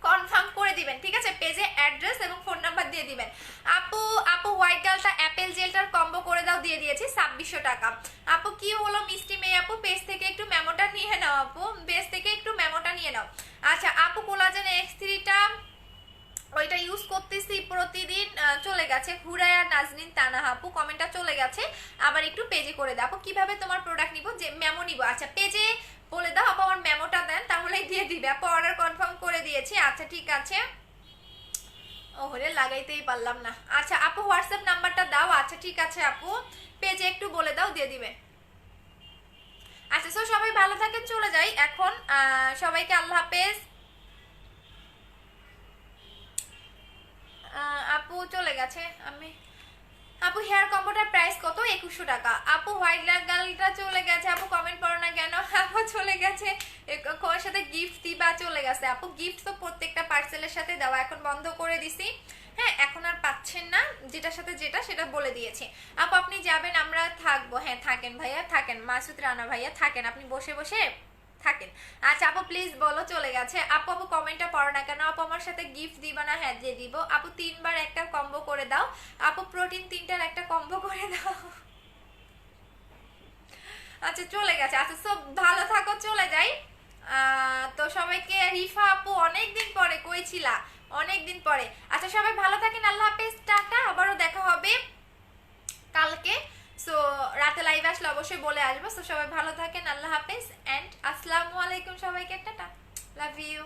কনফার্ম করে দিবেন, ঠিক আছে? পেজে অ্যাড্রেস এবং ফোন নাম্বার দিয়ে দিবেন। আপু হোয়াইট গার্লটা অ্যাপেল জেলটার কম্বো করে দাও, দিয়ে দিয়েছি 2600 টাকা। আপু কি হলো মিষ্টি মেয়ে? আপু পেজ থেকে একটু মেমোটা নিয়ে নাও আপু, পেজ থেকে একটু মেমোটা নিয়ে নাও। আচ্ছা আপু কোলাজেন X3টা ওইটা ইউজ করতেছি প্রতিদিন। চলে গেছে হুরায়া নাজনীন তানাহা আপু কমেন্টটা চলে গেছে, আবার একটু পেজে করে দাও আপু। কিভাবে তোমার প্রোডাক্ট নিব? যে মেমো নিব। আচ্ছা পেজে বলে দাও আপু, আমার মেমোটা দেন তাহলে দিয়ে দিবে আপু। অর্ডার কনফার্ম করে দিয়েছি। আচ্ছা ঠিক আছে। ওহরে লাগাইতেই পারলাম না। আচ্ছা আপু হোয়াটসঅ্যাপ নাম্বারটা দাও। আচ্ছা ঠিক আছে আপু, পেজে একটু বলে দাও, দিয়ে দিবে। আচ্ছা সো সবাই ভালো থাকেন, চলে যাই এখন। সবাইকে আল্লাহ হাফেজ। আপু চলে গেছে। আমি আপু হেয়ার কম্বোটার প্রাইস কত? 2100 টাকা। আপু হোয়াইট গার্লটা চলে গেছে। আপু কমেন্ট করো না কেন? আপু চলে গেছে, কোন সাথে গিফট দিবা চলে গেছে। আপু গিফট তো প্রত্যেকটা পার্সেলের সাথে দেওয়া, এখন বন্ধ করে দিছি। হ্যাঁ এখন আর পাচ্ছেন না, যেটার সাথে যেটা সেটা বলে দিয়েছি। আপু আপনি যাবেন, আমরা থাকবো। হ্যাঁ থাকেন ভাইয়া, থাকেন। মাসুদ রানা ভাইয়া থাকেন, আপনি বসে বসে থাকেন। আচ্ছা আপু প্লিজ বলো চলে গেছে। আপু আপু কমেন্টটা পড়ো না কেন? আপু আমার সাথে গিফট দিবা না? হ্যাঁ দিয়ে দিব। আপু 3বার একটা কম্বো করে দাও। আপু প্রোটিন 3টার একটা কম্বো করে দাও। আচ্ছা চলে গেছে। আচ্ছা সব ভালো থাকো, চলে যাই। তো সবাইকে, রিফা আপু অনেকদিন পরে কইছিলা, অনেকদিন পরে। আচ্ছা সবাই ভালো থাকেন, আল্লাহ হাফেজ, টাটা। আবারও দেখা হবে কালকে। সো রাতে লাইভ আসলে অবশ্যই বলে আসবো। সো সবাই ভালো থাকেন, আল্লাহ হাফেজ এন্ড আসসালামু আলাইকুম সবাইকে, টাটা, লাভ ইউ।